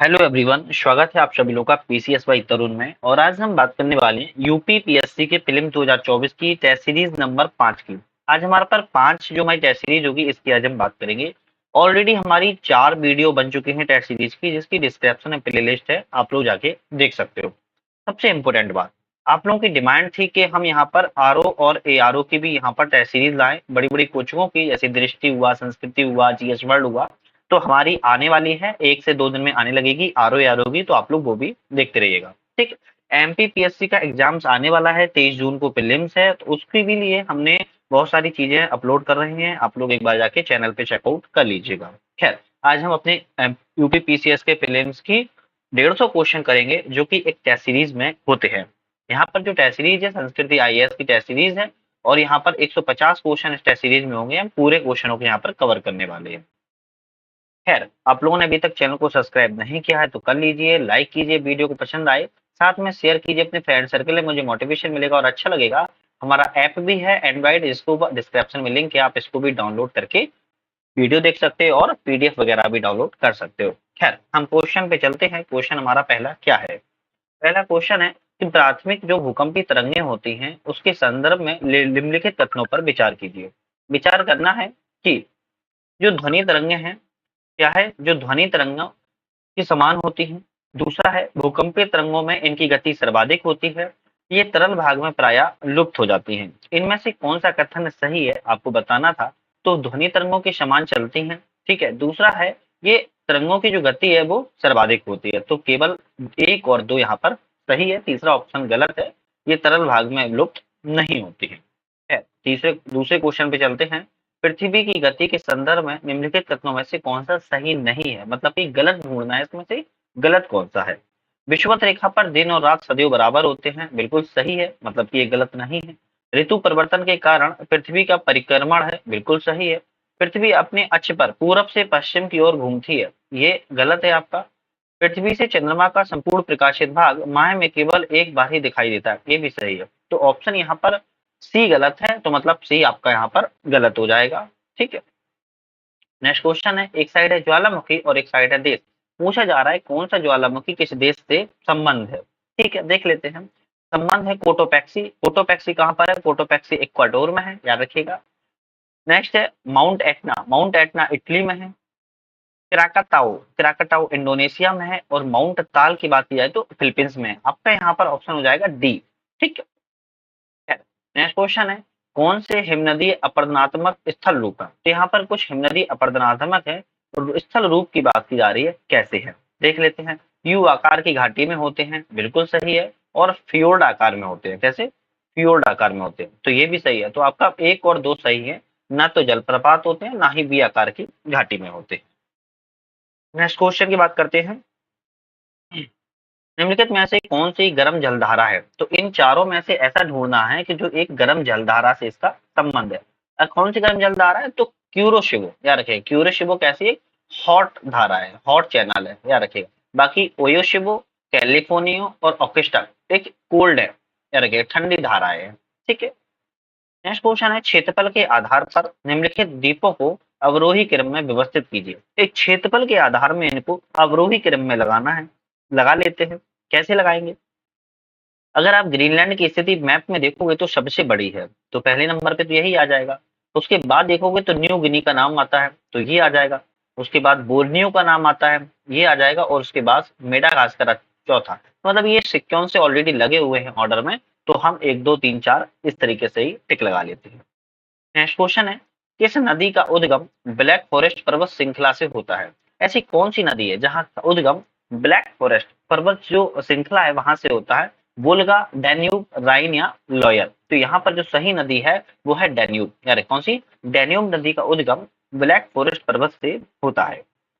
Hello everyone, स्वागत है आप सभी लोग का पीसीएस बाई तरुण में। और आज हम बात करने वाले हैं यूपी पीएससी के प्रीलिम 2024 की टेस्ट सीरीज नंबर 5 की। आज हमारे पर 5 जो हमारी टेस्ट सीरीज होगी इसकी आज हम बात करेंगे। ऑलरेडी हमारी 4 वीडियो बन चुकी हैं टेस्ट सीरीज की, जिसकी डिस्क्रिप्शन में प्लेलिस्ट है, आप लोग जाके देख सकते हो। सबसे इम्पोर्टेंट बात, आप लोगों की डिमांड थी कि हम यहाँ पर आरओ और एआरओ की भी यहाँ पर टेस्ट सीरीज लाएं, बड़ी बड़ी कोचिंगों की, जैसे दृष्टि हुआ, संस्कृति हुआ, जीएस वर्ल्ड हुआ। तो हमारी आने वाली है, 1 से 2 दिन में आने लगेगी आरओ एआरओ की, तो आप लोग वो भी देखते रहिएगा। ठीक। एमपीपीएससी का एग्जाम्स आने वाला है, 23 जून को प्रीलिम्स है, तो उसके भी लिए हमने बहुत सारी चीजें अपलोड कर रहे हैं, आप लोग एक बार जाके चैनल पे चेकआउट कर लीजिएगा। खैर, आज हम अपने यूपी पीसीएस के प्रीलिम्स की 150 क्वेश्चन करेंगे, जो कि एक टेस्ट सीरीज में होते हैं। यहाँ पर जो टेस्ट सीरीज है संस्कृति आईएएस की टेस्ट सीरीज है, और यहाँ पर 150 क्वेश्चन इस टेस्ट सीरीज में होंगे। हम पूरे क्वेश्चनों को यहाँ पर कवर करने वाले हैं। खैर, आप लोगों ने अभी तक चैनल को सब्सक्राइब नहीं किया है तो कर लीजिए, लाइक कीजिए, वीडियो को पसंद आए साथ में शेयर कीजिए अपने फ्रेंड सर्कल में, मुझे मोटिवेशन मिलेगा और अच्छा लगेगा। हमारा ऐप भी है एंड्रॉइड, इसको डिस्क्रिप्शन में लिंक है, आप इसको भी डाउनलोड करके वीडियो देख सकते हो और पीडीएफ वगैरह भी डाउनलोड कर सकते हो। खैर, हम क्वेश्चन पे चलते हैं। क्वेश्चन हमारा पहला क्या है? पहला क्वेश्चन है कि प्राथमिक जो भूकंपीय तरंगें होती हैं उसके संदर्भ में निम्नलिखित कथनों पर विचार कीजिए। विचार करना है कि जो ध्वनि तरंगें हैं, क्या है, जो ध्वनि तरंगों की समान होती हैं। दूसरा है, भूकंपीय तरंगों में इनकी गति सर्वाधिक होती है, ये तरल भाग में प्रायः लुप्त हो जाती हैं। इनमें से कौन सा कथन सही है आपको बताना था। तो ध्वनि तरंगों के समान चलती हैं, ठीक है। दूसरा है, ये तरंगों की जो गति है वो सर्वाधिक होती है, तो केवल 1 और 2 यहाँ पर सही है, तीसरा ऑप्शन गलत है, ये तरल भाग में लुप्त नहीं होती है। तीसरे दूसरे क्वेश्चन पे चलते हैं। पृथ्वी की गति के संदर्भ में निम्नलिखित कथनों में से कौन सा सही नहीं है, मतलब कि गलत ढूंढना है, इसमें से गलत कौन सा है। विषुवत रेखा पर दिन और रात सदैव बराबर होते हैं, बिल्कुल सही है, मतलब कि ये गलत नहीं है। ऋतु परिवर्तन के कारण पृथ्वी का परिक्रमण है, बिल्कुल सही है। पृथ्वी अपने अक्ष पर पूरब से पश्चिम की ओर घूमती है, ये गलत है आपका। पृथ्वी से चंद्रमा का संपूर्ण प्रकाशित भाग माह में केवल एक बार ही दिखाई देता है, ये भी सही है। तो ऑप्शन यहाँ पर सी गलत है, तो मतलब सी आपका यहाँ पर गलत हो जाएगा। ठीक है। नेक्स्ट क्वेश्चन है, एक साइड है ज्वालामुखी और एक साइड है देश। पूछा जा रहा है कौन सा ज्वालामुखी किस देश से संबंध है। ठीक है, देख लेते हैं। संबंध है कोटोपैक्सी। कोटोपैक्सी कहाँ पर है? कोटोपैक्सी इक्वाडोर में है, याद रखिएगा। नेक्स्ट है mount Etna. Mount Etna Italy में है। क्राकाताओ, क्राकाटाओ इंडोनेशिया में है। और माउंट ताल की बात की जाए तो फिलीपींस में है। आपका यहाँ पर ऑप्शन हो जाएगा डी। ठीक है। नेक्स्ट क्वेश्चन है, कौन से हिमनदीय अपरदनात्मक स्थल रूप है। तो यहाँ पर कुछ हिमनदी अपरदनात्मक है, और स्थल रूप की बात की जा रही है, कैसे है देख लेते हैं। यू आकार की घाटी में होते हैं, बिल्कुल सही है। और फ्योर्ड आकार में होते हैं, कैसे? फ्योर्ड आकार में होते हैं, तो ये भी सही है। तो आपका 1 और 2 सही है, ना तो जलप्रपात होते हैं, ना ही वी आकार की घाटी में होते हैं। नेक्स्ट क्वेश्चन की बात करते हैं। निम्नलिखित में से कौन सी गर्म जलधारा है। तो इन चारों में से ऐसा ढूंढना है कि जो एक गर्म जलधारा से इसका संबंध है। कौन सी गर्म जलधारा है? तो क्यूरोशिवो, याद रखिएगा। क्यूरोशिवो कैसी है? हॉट धारा है, हॉट चैनल है, याद रखिएगा। बाकी ओयोशिवो, कैलिफोर्नियो और ऑकेस्टा एक कोल्ड है, याद रखिएगा, ठंडी धारा है। ठीक है। नेक्स्ट क्वेश्चन है, क्षेत्रफल के आधार पर निम्नलिखित द्वीपों को अवरोही क्रम में व्यवस्थित कीजिए। एक क्षेत्रफल के आधार में इनको अवरोही क्रम में लगाना है, लगा लेते हैं। कैसे लगाएंगे? अगर आप ग्रीनलैंड की स्थिति मैप में देखोगे तो सबसे बड़ी है, तो पहले नंबर पे तो यही आ जाएगा। उसके बाद देखोगे तो न्यू गिनी का नाम आता है, तो ये आ जाएगा। उसके बाद बोर्नियो का नाम आता है, ये आ जाएगा। और उसके बाद मेडागास्कर चौथा। तो मतलब ये सिक्योंस से ऑलरेडी लगे हुए हैं ऑर्डर में, तो हम 1 2 3 4 इस तरीके से ही टिक लगा लेते हैं। नेक्स्ट क्वेश्चन है, किस नदी का उद्गम ब्लैक फॉरेस्ट पर्वत श्रृंखला से होता है। ऐसी कौन सी नदी है जहां उद्गम ब्लैक फॉरेस्ट पर्वत जो श्रृंखला है वहां से होता है? वोल्गा, डैन्यूब, राइन या लॉयर। तो यहाँ पर जो सही नदी है वो है डैन्यूब, यार कौन सी? डैन्यूब नदी का उद्गम ब्लैक फॉरेस्ट पर्वत से होता है।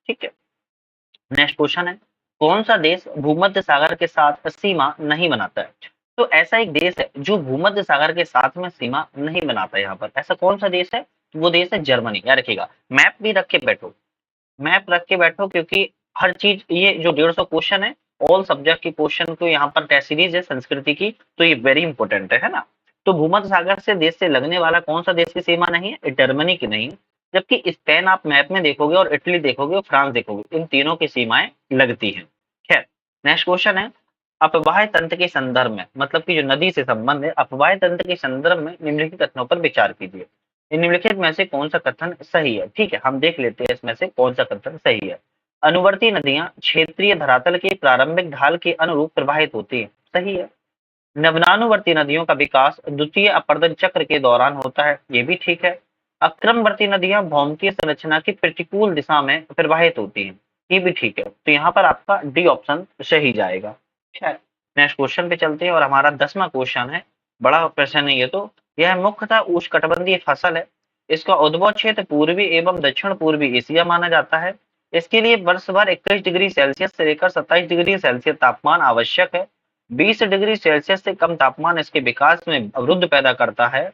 ठीक है। नेक्स्ट क्वेश्चन है, कौन सा देश भूमध्य सागर के साथ सीमा नहीं बनाता है। तो ऐसा एक देश है जो भूमध्य सागर के साथ में सीमा नहीं बनाता है। यहाँ पर ऐसा कौन सा देश है? तो वो देश है जर्मनी, याद रखिएगा। मैप भी रख के बैठो, मैप रख के बैठो, क्योंकि हर चीज, ये जो 150 क्वेश्चन है ऑल सब्जेक्ट की क्वेश्चन को यहाँ पर टेस्ट सीरीज है संस्कृति की, तो ये वेरी इंपॉर्टेंट है ना। तो भूमध्य सागर से देश से लगने वाला कौन सा देश की सीमा नहीं है? जर्मनी की नहीं है। जबकि स्पेन आप मैप में देखोगे, और इटली देखोगे, और फ्रांस देखोगे, इन तीनों की सीमाएं लगती हैं। नेक्स्ट क्वेश्चन है, अपवाह्य तंत्र के संदर्भ में, मतलब कि जो नदी से संबंध है, अपवाह्य तंत्र के संदर्भ में निम्नलिखित कथनों पर विचार कीजिए। निम्नलिखित में से कौन सा कथन सही है? ठीक है, हम देख लेते हैं इसमें से कौन सा कथन सही है। अनुवर्ती नदियां क्षेत्रीय धरातल के प्रारंभिक ढाल के अनुरूप प्रवाहित होती है, सही है। नवनानुवर्ती नदियों का विकास द्वितीय अपर्दन चक्र के दौरान होता है, ये भी ठीक है। अक्रमवर्ती नदियां भौमिकीय संरचना की प्रतिकूल दिशा में प्रवाहित होती हैं, ये भी ठीक है। तो यहाँ पर आपका डी ऑप्शन सही जाएगा। खैर, नेक्स्ट क्वेश्चन पे चलते हैं और हमारा 10वां क्वेश्चन है, बड़ा प्रश्न है ये तो। यह मुख्यतः उष्णकटिबंधीय फसल है। इसका उद्भव क्षेत्र पूर्वी एवं दक्षिण पूर्वी एशिया माना जाता है। इसके लिए वर्ष भर 21 डिग्री सेल्सियस से लेकर 27 डिग्री सेल्सियस तापमान आवश्यक है। 20 डिग्री सेल्सियस से कम तापमान इसके विकास में अवरुद्ध पैदा करता है।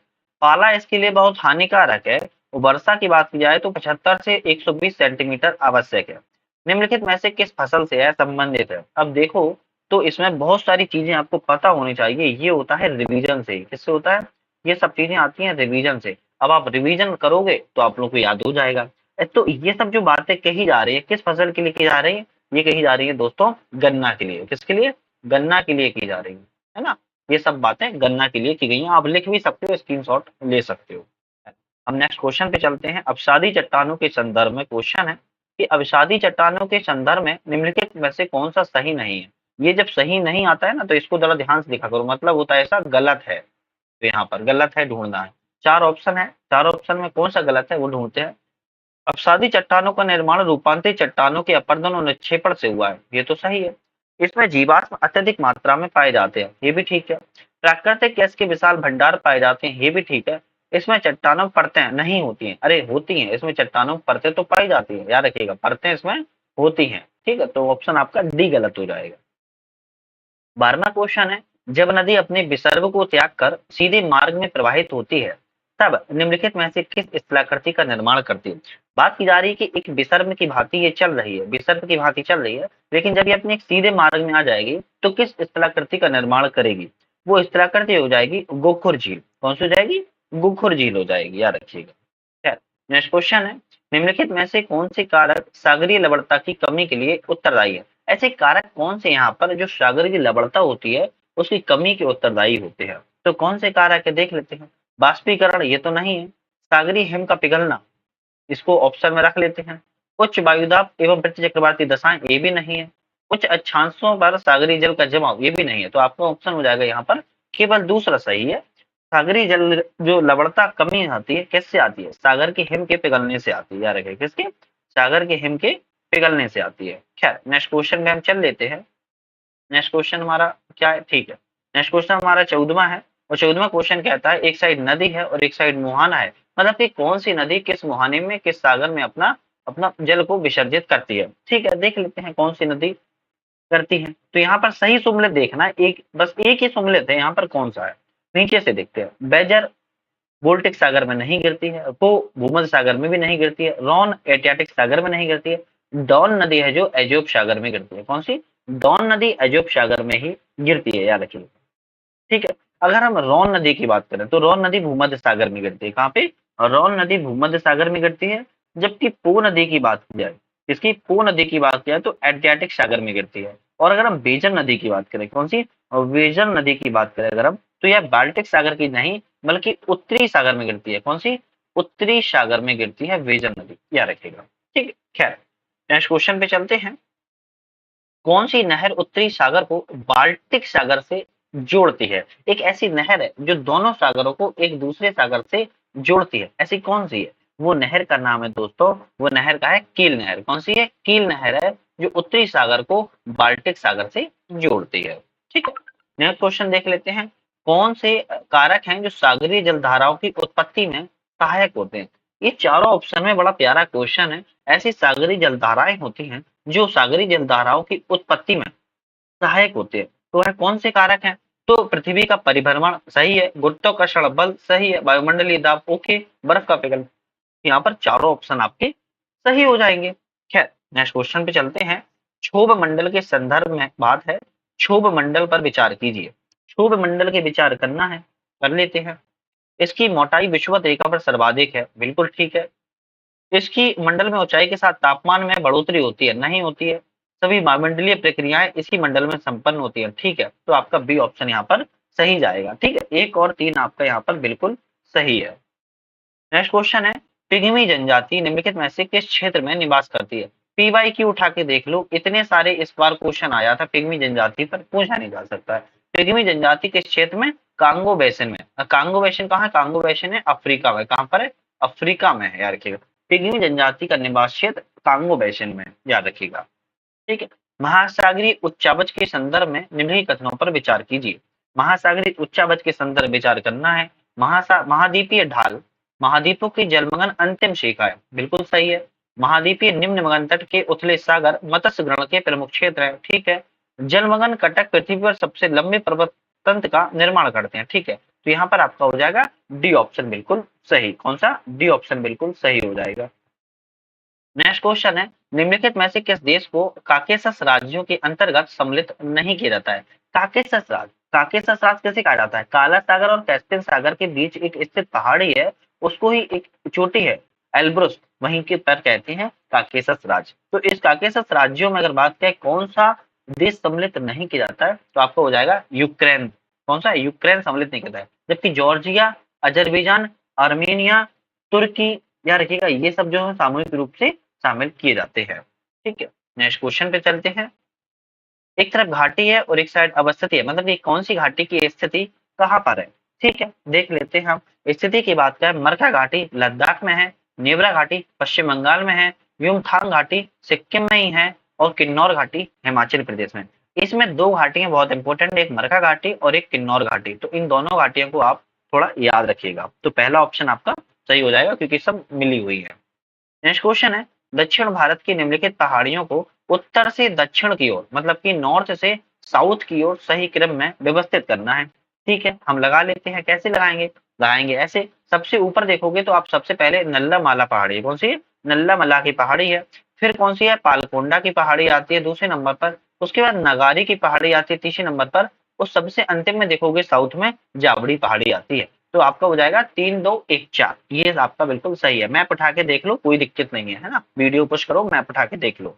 पाला इसके लिए बहुत हानिकारक है। वर्षा की बात की जाए तो 75 से 120 सेंटीमीटर आवश्यक है। निम्नलिखित में से किस फसल से है संबंधित है? अब देखो, तो इसमें बहुत सारी चीजें आपको पता होनी चाहिए। ये होता है रिवीजन से। किससे होता है? ये सब चीजें आती हैं रिवीजन से। अब आप रिवीजन करोगे तो आप लोग को याद हो जाएगा। तो ये सब जो बातें कही जा रही है किस फसल के लिए की जा रही है? ये कही जा रही है दोस्तों गन्ना के लिए। किसके लिए? गन्ना के लिए की जा रही है ना। ये सब बातें गन्ना के लिए की गई हैं। आप लिख भी सकते हो, स्क्रीनशॉट ले सकते हो। हम नेक्स्ट क्वेश्चन पे चलते हैं। अवसादी चट्टानों के संदर्भ में क्वेश्चन है कि अवसादी चट्टानों के संदर्भ में निम्नलिखित में से कौन सा सही नहीं है? ये जब सही नहीं आता है ना, तो इसको जरा ध्यान से लिखा करो, मतलब होता है ऐसा गलत है, तो यहाँ पर गलत है ढूंढना है। 4 ऑप्शन है, 4 ऑप्शन में कौन सा गलत है वो ढूंढते हैं। अवसादी चट्टानों का निर्माण रूपांतरित चट्टानों के अपरदन और निक्षेपण से हुआ है, ये तो सही है। इसमें जीवाश्म अत्यधिक मात्रा में पाए जाते हैं, ये भी ठीक है। प्राकृतिक गैस के विशाल भंडार पाए जाते हैं, ये भी ठीक है। इसमें चट्टानों में परतें नहीं होती हैं, अरे होती हैं, इसमें चट्टानों में परतें तो पाई जाती है, याद रखिएगा, परतें इसमें होती हैं। ठीक है, तो ऑप्शन आपका डी गलत हो जाएगा। 12वां क्वेश्चन है, जब नदी अपने विसर्ग को त्याग कर सीधे मार्ग में प्रवाहित होती है, तब निम्नलिखित में से किस स्थलाकृति का निर्माण करती है? बात की जा रही है कि एक विसर्ग की भांति ये चल रही है, विसर्ग की भांति चल रही है, लेकिन जब ये अपने एक सीधे मार्ग में आ जाएगी तो किस स्थलाकृति का निर्माण करेगी? वो स्थलाकृति हो जाएगी गोखुर झील। कौन सी हो जाएगी? गोखुर झील हो जाएगी, याद रखिएगा। खैर, नेक्स्ट क्वेश्चन है, निम्नलिखित में से कौन से कारक सागरीय लवणता की कमी के लिए उत्तरदायी है? ऐसे कारक कौन से यहाँ पर जो सागरीय लवणता होती है उसकी कमी के उत्तरदायी होते हैं? तो कौन से कारक है देख लेते हैं। बाष्पीकरण, ये तो नहीं है। सागरीय हिम का पिघलना, इसको ऑप्शन में रख लेते हैं। उच्च वायुदाब एवं प्रति चक्रवाती दशाएं, ये भी नहीं है। उच्च अक्षांशों पर सागरीय जल का जमाव, ये भी नहीं है। तो आपका ऑप्शन हो जाएगा यहाँ पर केवल दूसरा सही है। सागरीय जल जो लवणता कमी आती है किससे आती है? सागर के हिम के पिघलने से आती है, याद रखें, किसके? सागर के हिम के पिघलने से आती है। खैर, नेक्स्ट क्वेश्चन में हम चल लेते हैं। नेक्स्ट क्वेश्चन हमारा क्या है? ठीक है, नेक्स्ट क्वेश्चन हमारा 14वां है। और 14वां क्वेश्चन कहता है, एक साइड नदी है और एक साइड मुहाना है, मतलब कि कौन सी नदी किस मुहाने में किस सागर में अपना अपना जल को विसर्जित करती है? ठीक है, देख लेते हैं कौन सी नदी करती है। तो यहाँ पर सही सुमेलित देखना है, एक बस एक ही सुमेलित है यहाँ पर, कौन सा है? नीचे से देखते हैं। बेजर बोल्टिक सागर में नहीं गिरती है, पो भूमध्य सागर में भी नहीं गिरती है, रॉन एडियाटिक सागर में नहीं गिरती है, डॉन नदी है जो एजोब सागर में गिरती है। कौन सी? डॉन नदी एजोब सागर में ही गिरती है, याद रखिए। ठीक है, अगर हम रॉन नदी की बात करें तो रॉन नदी भूमध्य सागर में गिरती है। कहाँ पे? रॉन नदी भूमध्य सागर में गिरती है। जबकि पो नदी की बात की जाए, इसकी पो नदी की बात की जाए तो एड्रियाटिक सागर में गिरती है। और अगर हम बेजर नदी की बात करें, कौन सी? वेजर नदी की बात करें अगर हम, तो यह बाल्टिक सागर की नहीं बल्कि उत्तरी सागर में गिरती है। कौन सी? उत्तरी सागर में गिरती है वेजर नदी, याद रखिएगा। ठीक है, खैर, नेक्स्ट क्वेश्चन पे चलते हैं। कौन सी नहर उत्तरी सागर को बाल्टिक सागर से जोड़ती है? एक ऐसी नहर है जो दोनों सागरों को एक दूसरे सागर से जोड़ती है, ऐसी कौन सी है? वो नहर का नाम है दोस्तों, वो नहर का है कील नहर। कौन सी है? कील नहर है जो उत्तरी सागर को बाल्टिक सागर से जोड़ती है। ठीक है, नेक्स्ट क्वेश्चन देख लेते हैं। कौन से कारक हैं जो सागरीय जलधाराओं की उत्पत्ति में सहायक होते हैं? ये चारों ऑप्शन में बड़ा प्यारा क्वेश्चन है। ऐसी सागरीय जलधाराएं होती हैं जो सागरीय जलधाराओं की उत्पत्ति में सहायक होते हैं। तो वह कौन से कारक हैं? तो पृथ्वी का परिभ्रमण सही है, गुरुत्वाकर्षण बल सही है, वायुमंडलीय दाब ओके, बर्फ का पिघल। यहाँ पर चारों ऑप्शन आपके सही हो जाएंगे। खैर, नेक्स्ट क्वेश्चन पे चलते हैं। क्षोभ मंडल के संदर्भ में बात है, क्षोभ मंडल पर विचार कीजिए। क्षोभ मंडल के विचार करना है, कर लेते हैं। इसकी मोटाई विषुवत रेखा पर सर्वाधिक है, बिल्कुल ठीक है। इसकी मंडल में ऊंचाई के साथ तापमान में बढ़ोतरी होती है, नहीं होती है। सभी वायुमंडलीय प्रक्रियाएं इसी मंडल में संपन्न होती है। ठीक है, तो आपका बी ऑप्शन यहाँ पर सही जाएगा। ठीक है, 1 और 3 आपका यहाँ पर बिल्कुल सही है। नेक्स्ट क्वेश्चन है, पिग्मी जनजाति निम्नलिखित में से किस क्षेत्र में निवास करती है? पीवाईक्यू उठा के देख लो, इतने सारे इस बार क्वेश्चन आया था पिग्मी जनजाति पर, पूछा नहीं जा सकता है। पिग्मी जनजाति किस क्षेत्र में? कांगो बेसिन में। कांगो बेसिन कहाँ है? कांगो बेसिन है अफ्रीका में। कहाँ पर है? अफ्रीका में है, याद रखिएगा। पिग्मी जनजाति का निवास क्षेत्र कांगो बेसिन में, याद रखिएगा। ठीक है, महासागरीय उच्चावच के संदर्भ में निम्नलिखित कथनों पर विचार कीजिए। महासागरीय उच्चावच के संदर्भ विचार करना है। महाद्वीपीय ढाल महाद्वीपों की जलमग्न अंतिम शिखा है, बिल्कुल सही है। महाद्वीपीय निम्न मगन तट के उथले सागर मत्स्य ग्रहण के प्रमुख क्षेत्र है, ठीक है। जलमग्न कटक पृथ्वी पर सबसे लंबे पर्वत तंत्र का निर्माण करते हैं, ठीक है। तो यहाँ पर आपका हो जाएगा डी ऑप्शन बिल्कुल सही। कौन सा? डी ऑप्शन बिल्कुल सही हो जाएगा। नेक्स्ट क्वेश्चन है, निम्नलिखित में से किस देश को काकेशस राज्यों के अंतर्गत सम्मिलित नहीं किया जाता है? काकेशस राज्य, काकेशस राज्य कैसे कहा जाता है? काला सागर और कैस्पियन सागर के बीच एक स्थित पहाड़ी है, उसको ही एक चोटी है एल्ब्रुस, वहीं के पर कहते हैं काकेशस राज्य। तो इस काकेशस राज्यों में अगर बात करें कौन सा देश सम्मिलित नहीं किया जाता है, तो आपको हो जाएगा यूक्रेन। कौन सा? यूक्रेन सम्मिलित नहीं किया जाता है। जबकि जॉर्जिया, अजरबैजान, आर्मेनिया, तुर्की, याद रखिएगा ये सब जो है सामूहिक रूप से शामिल किए जाते हैं। ठीक है, नेक्स्ट क्वेश्चन पे चलते हैं। एक तरफ घाटी है और एक साइड अवस्थिति है, मतलब ये कौन सी घाटी की स्थिति कहाँ पर है? ठीक है, देख लेते हैं हम। स्थिति की बात करें, मरखा घाटी लद्दाख में है, नेवरा घाटी पश्चिम बंगाल में है, युमथांग घाटी सिक्किम में ही है, और किन्नौर घाटी हिमाचल प्रदेश में। इसमें दो घाटियां बहुत इंपॉर्टेंट, एक मरखा घाटी और एक किन्नौर घाटी। तो इन दोनों घाटियों को आप थोड़ा याद रखिएगा। तो पहला ऑप्शन आपका सही हो जाएगा क्योंकि सब मिली हुई है। नेक्स्ट क्वेश्चन है, दक्षिण भारत की निम्नलिखित पहाड़ियों को उत्तर से दक्षिण की ओर, मतलब कि नॉर्थ से साउथ की ओर सही क्रम में व्यवस्थित करना है। ठीक है, हम लगा लेते हैं। कैसे लगाएंगे? लगाएंगे ऐसे, सबसे ऊपर देखोगे तो आप सबसे पहले नल्ला माला पहाड़ी है। कौन सी? नल्ला मला की पहाड़ी है। फिर कौन सी है? पालकोंडा की पहाड़ी आती है दूसरे नंबर पर। उसके बाद नगारी की पहाड़ी आती है तीसरे नंबर पर। और सबसे अंतिम में देखोगे साउथ में जावड़ी पहाड़ी आती है। तो आपका हो जाएगा 3 2 1 4, ये आपका बिल्कुल सही है। मैप उठा के देख लो, कोई दिक्कत नहीं है ना। वीडियो पुश करो, मैप उठा के देख लो।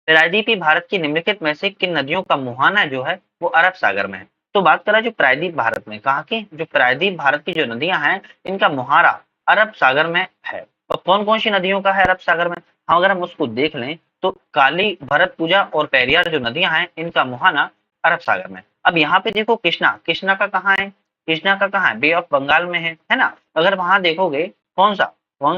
प्रायद्वीपीय भारत की निम्नलिखित में से किन नदियों का मुहाना जो है वो अरब सागर में है? तो बात करें जो प्रायद्वीप भारत में, कहाँ की? जो प्रायद्वीप भारत की जो नदियां हैं इनका मुहारा अरब सागर में है। और कौन कौन सी नदियों का है अरब सागर में? हाँ, अगर हम उसको देख लें तो काली, भरतपुजा और पेरियार जो नदियां हैं इनका मुहाना अरब सागर में। अब यहाँ पे देखो कृष्णा, कृष्णा का कहाँ है? कृष्णा का कहाँ है? बे ऑफ बंगाल में है ना। अगर वहां देखोगे कौन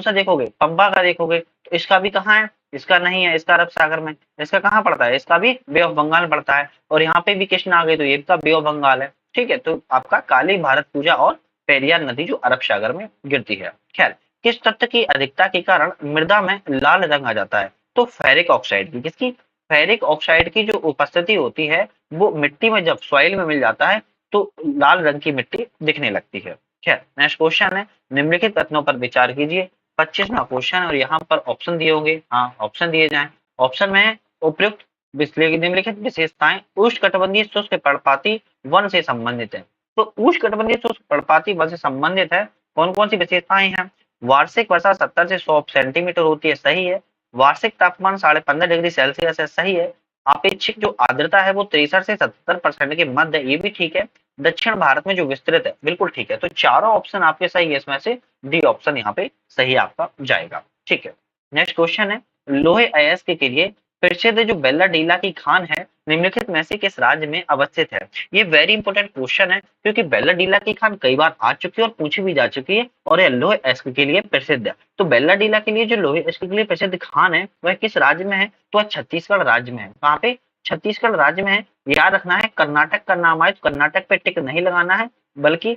सा देखोगे? पंबा का देखोगे तो इसका भी कहाँ है? इसका नहीं है, इसका अरब सागर में। इसका कहाँ पड़ता है? इसका भी बे ऑफ बंगाल में पड़ता है। और यहाँ पे भी कृष्णा आ गई तो ये का बे ऑफ बंगाल है। ठीक है, तो आपका काली, भारत पूजा और पेरियार नदी जो अरब सागर में गिरती है। खैर, किस तत्व की अधिकता के कारण मृदा में लाल रंग आ जाता है? तो फेरिक ऑक्साइड की। किसकी? फेरिक ऑक्साइड की जो उपस्थिति होती है वो मिट्टी में जब सॉइल में मिल जाता है तो लाल रंग की मिट्टी दिखने लगती है। खैर, नेक्स्ट क्वेश्चन है, निम्नलिखित कथनों पर विचार कीजिए। 25वां क्वेश्चन और यहाँ पर ऑप्शन दिए होंगे। हाँ, ऑप्शन दिए जाएं। ऑप्शन में उपयुक्त निम्नलिखित विशेषताएं उष्णकटिबंधीय शुष्क पर्णपाती वन से संबंधित है। तो उष्णकटिबंधीय शुष्क पर्णपाती वन से संबंधित है, कौन कौन सी विशेषताएं हैं? वार्षिक वर्षा 70 से 100 सेंटीमीटर होती है, सही है। वार्षिक तापमान 15.5 डिग्री सेल्सियस है, सही है। आपेक्षिक जो आर्द्रता है वो 63 से 77% के मध्य है, ये भी ठीक है। दक्षिण भारत में जो विस्तृत है, बिल्कुल ठीक है। तो चारों ऑप्शन आपके सही है, इसमें से डी ऑप्शन यहाँ पे सही आपका जाएगा। ठीक है, नेक्स्ट क्वेश्चन है, लोहे अयस्क के लिए प्रसिद्ध जो बेल्लाडीला की खान है निम्नलिखित में से किस राज्य में अवस्थित है? ये वेरी इंपॉर्टेंट क्वेश्चन है क्योंकि बेल्लाडीला की खान कई बार आ चुकी है और पूछी भी जा चुकी है, और यह लोहे अयस्क के लिए प्रसिद्ध है। तो बेल्लाडीला के लिए जो लोहे अयस्क के लिए प्रसिद्ध खान है वह किस राज्य में है? तो वह छत्तीसगढ़ राज्य में है। कहाँ पे? छत्तीसगढ़ राज्य में है। याद रखना है, कर्नाटक का नाम आए तो कर्नाटक पे टिक नहीं लगाना है, बल्कि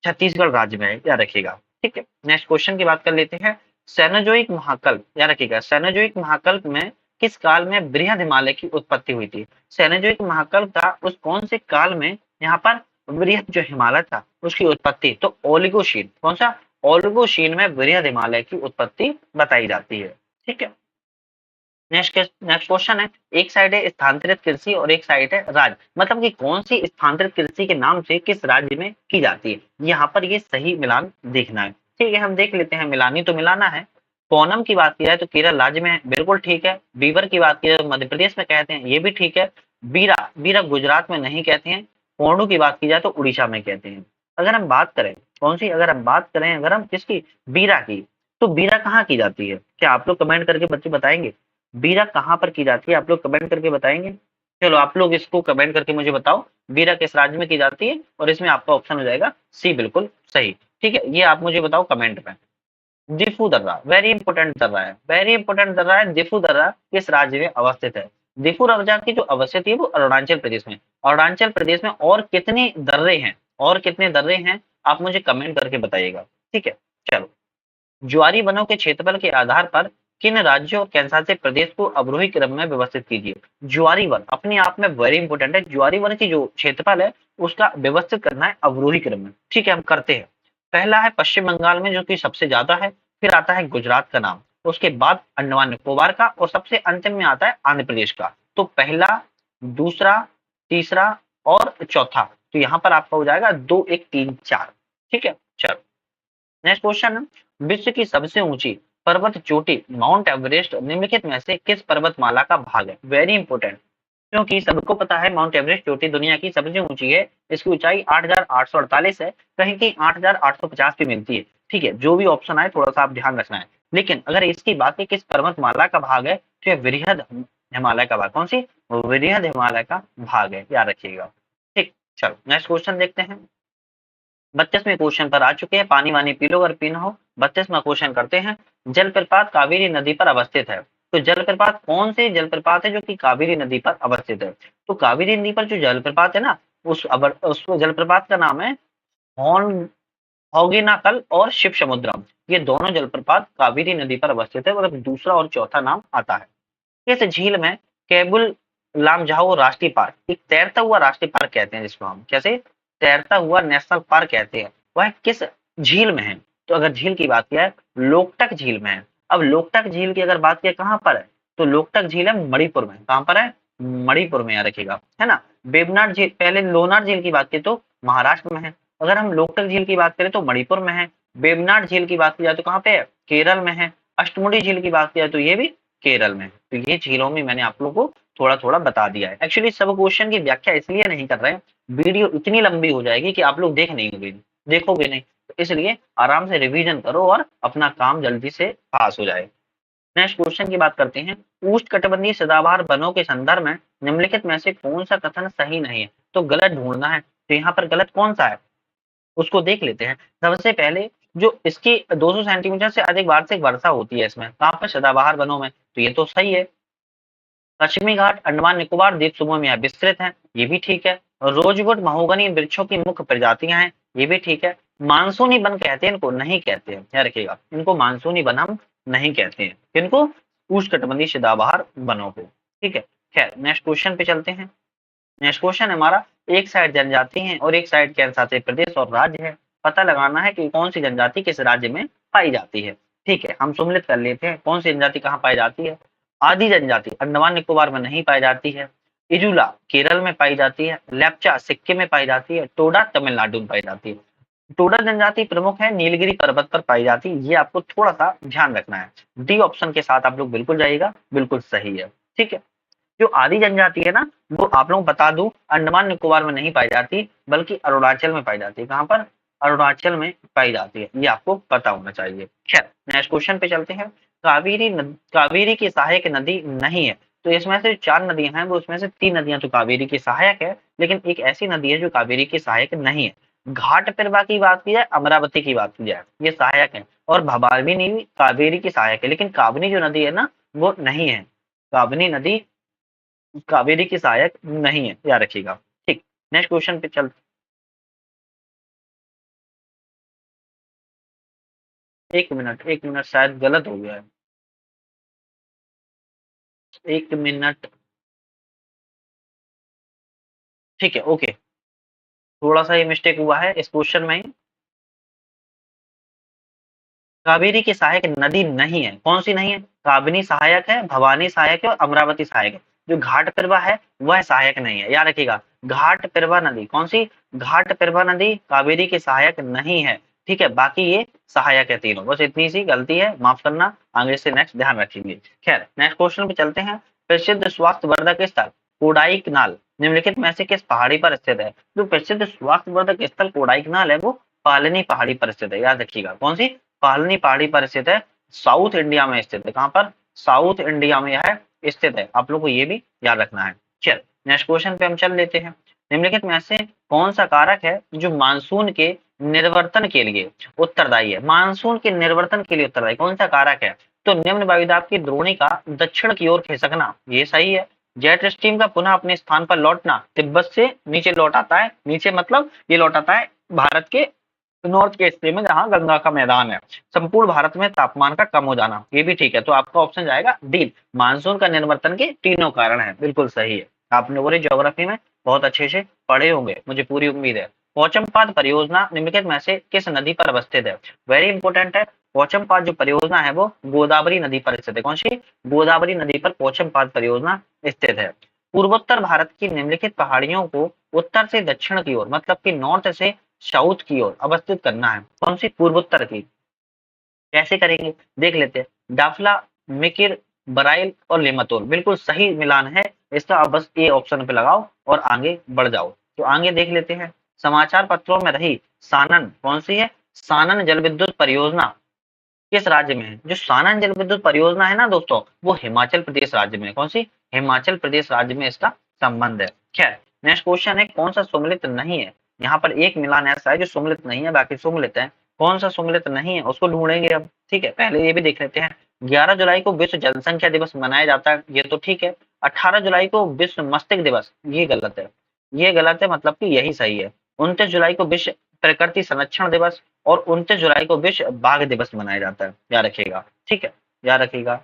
छत्तीसगढ़ राज्य में है, याद रखिएगा। ठीक है, नेक्स्ट क्वेश्चन की बात कर लेते हैं। सेनोजोइक महाकल्प, याद रखिएगा, सेनोजोइक महाकल्प में किस काल में बृहद हिमालय की उत्पत्ति हुई थी? सेनोजोइक महाकल्प था उस कौन से काल में यहाँ पर बृहद जो हिमालय था उसकी उत्पत्ति? तो ओलिगोशीन। कौन सा? ओलिगोशीन में बृहद हिमालय की उत्पत्ति बताई जाती है। ठीक है, नेक्स्ट क्वेश्चन है, एक साइड है स्थानांतरित कृषि और एक साइड है राज्य, मतलब कि कौन सी स्थानांतरित कृषि के नाम से किस राज्य में की जाती है? यहाँ पर ये सही मिलान देखना है। ठीक है, हम देख लेते हैं। मिलानी तो मिलाना है। पोनम की बात की जाए तो केरल राज्य में है, बिल्कुल ठीक है। बीवर की बात की जाए तो मध्य प्रदेश में कहते हैं, ये भी ठीक है। बीरा बीरा गुजरात में नहीं कहते हैं। पोंडू की बात की जाए तो उड़ीसा में कहते हैं। अगर हम बात करें कौन सी, अगर हम बात करें अगर हम किसकी, बीरा की, तो बीरा कहाँ की जाती है? क्या आप लोग कमेंट करके बच्चे बताएंगे? बीरा कहाँ पर की जाती है? आप लोग कमेंट करके बताएंगे। चलो आप लोग इसको कमेंट करके मुझे बताओ, बीरा किस राज्य में की जाती है? और इसमें आपका ऑप्शन हो जाएगा सी, बिल्कुल सही। ठीक है, ये आप मुझे बताओ कमेंट में। दिफू दर्रा, वेरी इंपोर्टेंट दर्रा है, वेरी इंपोर्टेंट दर्रा है। दिफू दर्रा किस राज्य में अवस्थित है? दिफू दर्रा की जो अवस्थित है वो अरुणाचल प्रदेश में। अरुणाचल प्रदेश में और कितने दर्रे हैं, और कितने दर्रे हैं, आप मुझे कमेंट करके बताइएगा। ठीक है, चलो। ज्वारी वनों के क्षेत्रफल के आधार पर किन राज्यों और केंद्रशासित प्रदेश को अवरोही क्रम में व्यवस्थित कीजिए? ज्वारी वन अपने आप में वेरी इंपोर्टेंट है। ज्वारी वन की जो क्षेत्रफल है उसका व्यवस्थित करना है अवरोही क्रम में। ठीक है, हम करते हैं। पहला है पश्चिम बंगाल में, जो कि सबसे ज्यादा है। फिर आता है गुजरात का नाम, उसके बाद अंडमान निकोबार का, और सबसे अंतिम में आता है आंध्र प्रदेश का। तो पहला, दूसरा, तीसरा और चौथा, तो यहाँ पर आपका हो जाएगा 2 1 3 4। ठीक है, चलो नेक्स्ट क्वेश्चन है, विश्व की सबसे ऊंची पर्वत चोटी माउंट एवरेस्ट निम्नलिखित में से किस पर्वतमाला का भाग है? वेरी इंपोर्टेंट, क्योंकि सबको पता है माउंट एवरेस्ट चोटी दुनिया की सबसे ऊंची है। इसकी ऊंचाई 8,848 है, कहीं कहीं 8,850 भी मिलती है। ठीक है, जो भी ऑप्शन आए थोड़ा सा आप ध्यान रखना है। लेकिन अगर इसकी बात है किस पर्वतमाला का भाग है, तो ये वृहद हिमालय का भाग। कौन सी? वृहद हिमालय का भाग है, याद रखिएगा। ठीक, चलो नेक्स्ट क्वेश्चन देखते हैं। 32वें क्वेश्चन पर आ चुके हैं। पानी वानी पी लो अगर पीना हो। 32वां क्वेश्चन करते हैं। जलप्रपात कावेरी नदी पर अवस्थित है, तो जलप्रपात कौन से जलप्रपात है जो कि कावेरी नदी पर अवस्थित है? तो कावेरी नदी पर जो जलप्रपात है ना, उस जलप्रपात का नाम है हॉर्न हॉगिनाकल और शिव समुद्रम। ये दोनों जलप्रपात कावेरी नदी पर अवस्थित है, और अब दूसरा और चौथा नाम आता है। इस झील में केबुल लामजाओ राष्ट्रीय पार्क, एक तैरता हुआ राष्ट्रीय पार्क कहते हैं जिसको हम, कैसे? तैरता हुआ नेशनल पार्क कहते हैं। वह किस झील में है? तो अगर झील की बात किया है, लोकटक झील में है। अब लोकटक झील की अगर बात किया कहाँ पर है, तो लोकटक झील है मणिपुर में। कहाँ पर है? मणिपुर में, याद रखिएगा, है ना। बेबनाड झील, पहले लोनार झील की बात की तो महाराष्ट्र में है। अगर हम लोकटक झील की बात करें तो मणिपुर में है। बेबनाड झील की बात की जाए तो कहाँ पे है? केरल में है। अष्टमुडी झील की बात की जाए तो ये भी केरल में। तो ये झीलों में मैंने आप लोगों को थोड़ा थोड़ा बता दिया है। एक्चुअली सब क्वेश्चन की व्याख्या इसलिए नहीं कर रहे हैं, वीडियो इतनी लंबी हो जाएगी कि आप लोग देखोगे नहीं, तो इसलिए आराम से रिवीजन करो और अपना काम जल्दी से पास हो जाए। नेक्स्ट क्वेश्चन की बात करते हैं। उष्णकटिबंधीय सदाबहार वनों के संदर्भ में निम्नलिखित में से कौन सा कथन सही नहीं है? तो गलत ढूंढना है। तो यहाँ पर गलत कौन सा है उसको देख लेते हैं। सबसे पहले, जो इसकी 200 सेंटीमीटर से अधिक वार्षिक वर्षा होती है इसमें, कहाँ पर? सदाबहार वनों में, तो ये तो सही है। पश्चिमी घाट अंडमान निकोबार द्वीप समूह में विस्तृत है, ये भी ठीक है। रोजवुड महोगनी वृक्षों की मुख्य प्रजातियां हैं, ये भी ठीक है। मानसूनी वन कहते हैं इनको, नहीं कहते हैं, ध्यान रखिएगा, इनको मानसूनी वन हम नहीं कहते हैं। किनको? उष्णकटिबंधीय सदाबहार वनों को। ठीक है, खैर नेक्स्ट क्वेश्चन पे चलते हैं। नेक्स्ट क्वेश्चन हमारा, एक साइड जनजाति है और एक साइड केंद्र शासित प्रदेश और राज्य है। पता लगाना है कि कौन सी जनजाति किस राज्य में पाई जाती है। ठीक है, हम सम्मिलित कर लेते हैं कौन सी जनजाति कहाँ पाई जाती है। आदि जनजाति अंडमान निकोबार में नहीं पाई जाती है। इजुला केरल में पाई जाती है। लेप्चा सिक्किम में पाई जाती है। टोडा तमिलनाडु में पाई जाती है। टोडा जनजाति प्रमुख है, नीलगिरी पर्वत पर पाई जाती है। ये आपको थोड़ा सा ध्यान रखना है। डी ऑप्शन के साथ आप लोग बिल्कुल जाइएगा, बिल्कुल सही है। ठीक है, जो आदि जनजाति है ना, वो आप लोग बता दूं, अंडमान निकोबार में नहीं पाई जाती, बल्कि अरुणाचल में पाई जाती है। कहाँ पर? अरुणाचल में पाई जाती है, ये आपको पता होना चाहिए। खैर नेक्स्ट क्वेश्चन पे चलते हैं। कावेरी की सहायक नदी नहीं है, तो इसमें से 4 नदियां हैं, वो उसमें से 3 नदियां तो कावेरी की सहायक है, लेकिन एक ऐसी नदी है जो कावेरी की सहायक नहीं है। घाट प्रभा की बात की जाए, अमरावती की बात की जाए, ये सहायक है। और भवानी भी कावेरी की सहायक है, लेकिन काबनी जो नदी है ना, वो नहीं है। काबनी नदी कावेरी की सहायक नहीं है, याद रखिएगा। ठीक, नेक्स्ट क्वेश्चन पे चल। एक मिनट शायद गलत हो गया है। एक मिनट। ठीक है, ओके, थोड़ा सा ये मिस्टेक हुआ है इस क्वेश्चन में ही। कावेरी की सहायक नदी नहीं है। कौन सी नहीं है? काबिनी सहायक है, भवानी सहायक है और अमरावती सहायक है। जो घाट प्रभा है वह सहायक नहीं है, याद रखिएगा। घाट प्रभा नदी कौन सी? घाट प्रभा नदी कावेरी की सहायक नहीं है। ठीक है, बाकी ये सहायक है तीनों, बस इतनी सी गलती है, माफ करना, आगे से नेक्स्ट ध्यान रखेंगे। खैर नेक्स्ट क्वेश्चन पे चलते हैं। प्रसिद्ध स्वास्थ्य वर्धक स्थल कोडाईकनाल निम्नलिखित में से किस पहाड़ी पर स्थित है? जो प्रसिद्ध स्वास्थ्य वर्धक स्थल कोडाईकनाल है वो पालनी पहाड़ी पर स्थित है, याद रखिएगा। कौन सी? पालनी पहाड़ी पर स्थित है, साउथ इंडिया में स्थित है। कहाँ पर? साउथ इंडिया में यह स्थित है, आप लोग को ये भी याद रखना है। चल नेक्स्ट क्वेश्चन पे हम चल लेते हैं। निम्नलिखित में से कौन सा कारक है जो मानसून के निर्वर्तन के लिए उत्तरदायी है? मानसून के निर्वर्तन के लिए उत्तरदायी कौन सा कारक है? तो निम्न वायुदाब की द्रोणी का दक्षिण की ओर खिसकना, ये सही है। जेट स्ट्रीम का पुनः अपने स्थान पर लौटना, तिब्बत से नीचे लौट आता है, नीचे मतलब ये लौट आता है भारत के नॉर्थ के हिस्से में जहां गंगा का मैदान है। संपूर्ण भारत में तापमान का कम हो जाना, ये भी ठीक है। तो आपका ऑप्शन जाएगा डी, मानसून का निर्वर्तन के तीनों कारण है, बिल्कुल सही है। आप लोगों ने ज्योग्राफी में बहुत अच्छे से पढ़े होंगे, मुझे पूरी उम्मीद है। पोचमपाद परियोजना निम्नलिखित में से किस नदी पर अवस्थित है? वेरी इंपॉर्टेंट है। पोचमपाद जो परियोजना है वो गोदावरी नदी पर स्थित है। कौन सी? गोदावरी नदी पर पोचमपाद परियोजना स्थित है। पूर्वोत्तर भारत की निम्नलिखित पहाड़ियों को उत्तर से दक्षिण की ओर मतलब कि नॉर्थ से साउथ की ओर अवस्थित करना है। कौन सी? पूर्वोत्तर की। कैसे करेंगे देख लेते हैं। डाफला, मिकिर, बराइल और लिमातोल, बिल्कुल सही मिलान है इसका। आप बस ए ऑप्शन पे लगाओ और आगे बढ़ जाओ। तो आगे देख लेते हैं। समाचार पत्रों में रही सानन, कौन सी है? सानन जल विद्युत परियोजना किस राज्य में है? जो सानन जल विद्युत परियोजना है ना दोस्तों, वो हिमाचल प्रदेश राज्य में है। कौन सी? हिमाचल प्रदेश राज्य में इसका संबंध है। खैर नेक्स्ट क्वेश्चन है, कौन सा सुमेलित नहीं है? यहाँ पर एक मिलान ऐसा है जो सुमेलित नहीं है, बाकी सुमेलित है। कौन सा सुमेलित नहीं है उसको ढूंढेंगे हम, ठीक है। पहले ये भी देख लेते हैं। 11 जुलाई को विश्व जनसंख्या दिवस मनाया जाता है, ये तो ठीक है। 18 जुलाई को विश्व मस्तिष्क दिवस, ये गलत है, ये गलत है, मतलब कि यही सही है। 29 जुलाई को विश्व प्रकृति संरक्षण दिवस और 29 जुलाई को विश्व बाघ दिवस मनाया जाता है, याद रखिएगा, ठीक है, याद रखिएगा।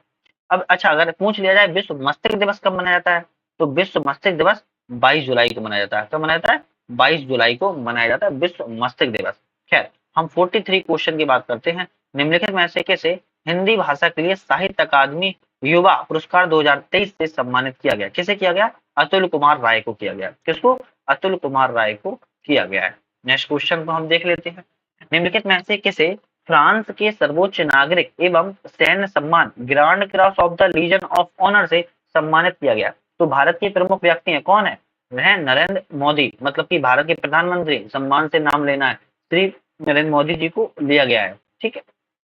अब अच्छा, अगर पूछ लिया जाए विश्व मस्तिष्क दिवस कब मनाया जाता है, तो विश्व मस्तिष्क दिवस 22 जुलाई को मनाया जाता है। कब मनाया जाता है? 22 जुलाई को मनाया जाता है विश्व मस्तिष्क दिवस। खैर हम 43 क्वेश्चन की बात करते हैं। निम्नलिखित में से किसे हिंदी भाषा के लिए साहित्य अकादमी युवा पुरस्कार 2023 से सम्मानित किया गया? किसे किया गया? अतुल कुमार राय को किया गया। किसको? अतुल कुमार राय को किया गया है। नेक्स्ट क्वेश्चन को हम देख लेते हैं। निम्नलिखित में से किसे फ्रांस के सर्वोच्च नागरिक एवं सैन्य सम्मान grand cross of the legion of honour से सम्मानित किया गया? तो भारत के प्रमुख व्यक्ति हैं, कौन है? वह नरेंद्र मोदी, मतलब कि भारत के प्रधानमंत्री, सम्मान से नाम लेना है, श्री नरेंद्र मोदी जी को लिया गया है, ठीक है।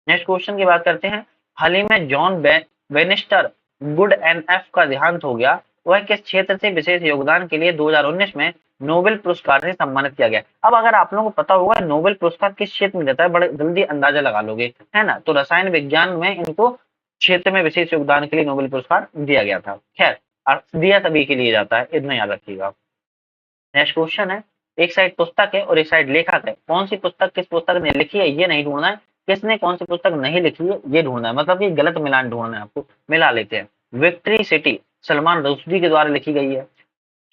नेक्स्ट क्वेश्चन की बात करते हैं। हाल ही में जॉन बेनिस्टर गुड एनएफ का देहांत हो गया, वह किस क्षेत्र से विशेष योगदान के लिए 2019 में नोबेल पुरस्कार से सम्मानित किया गया? अब अगर आप लोगों को पता होगा नोबेल पुरस्कार किस क्षेत्र में देता है, बड़े जल्दी अंदाजा लगा लोगे, है ना। तो रसायन विज्ञान में इनको क्षेत्र में विशेष योगदान के लिए नोबेल पुरस्कार दिया गया था। खैर दिया सभी के लिए जाता है, इतना याद रखिएगा। नेक्स्ट क्वेश्चन है, एक साइड पुस्तक है और एक साइड लेखक है, कौन सी पुस्तक किस पुस्तक ने लिखी है ये नहीं ढूंढना है, किसने कौन सी पुस्तक नहीं लिखी है ये ढूंढना है, मतलब ये गलत मिलान ढूंढना है आपको। मिला लेते हैं। विक्ट्री सिटी सलमान रुश्दी के द्वारा लिखी गई है।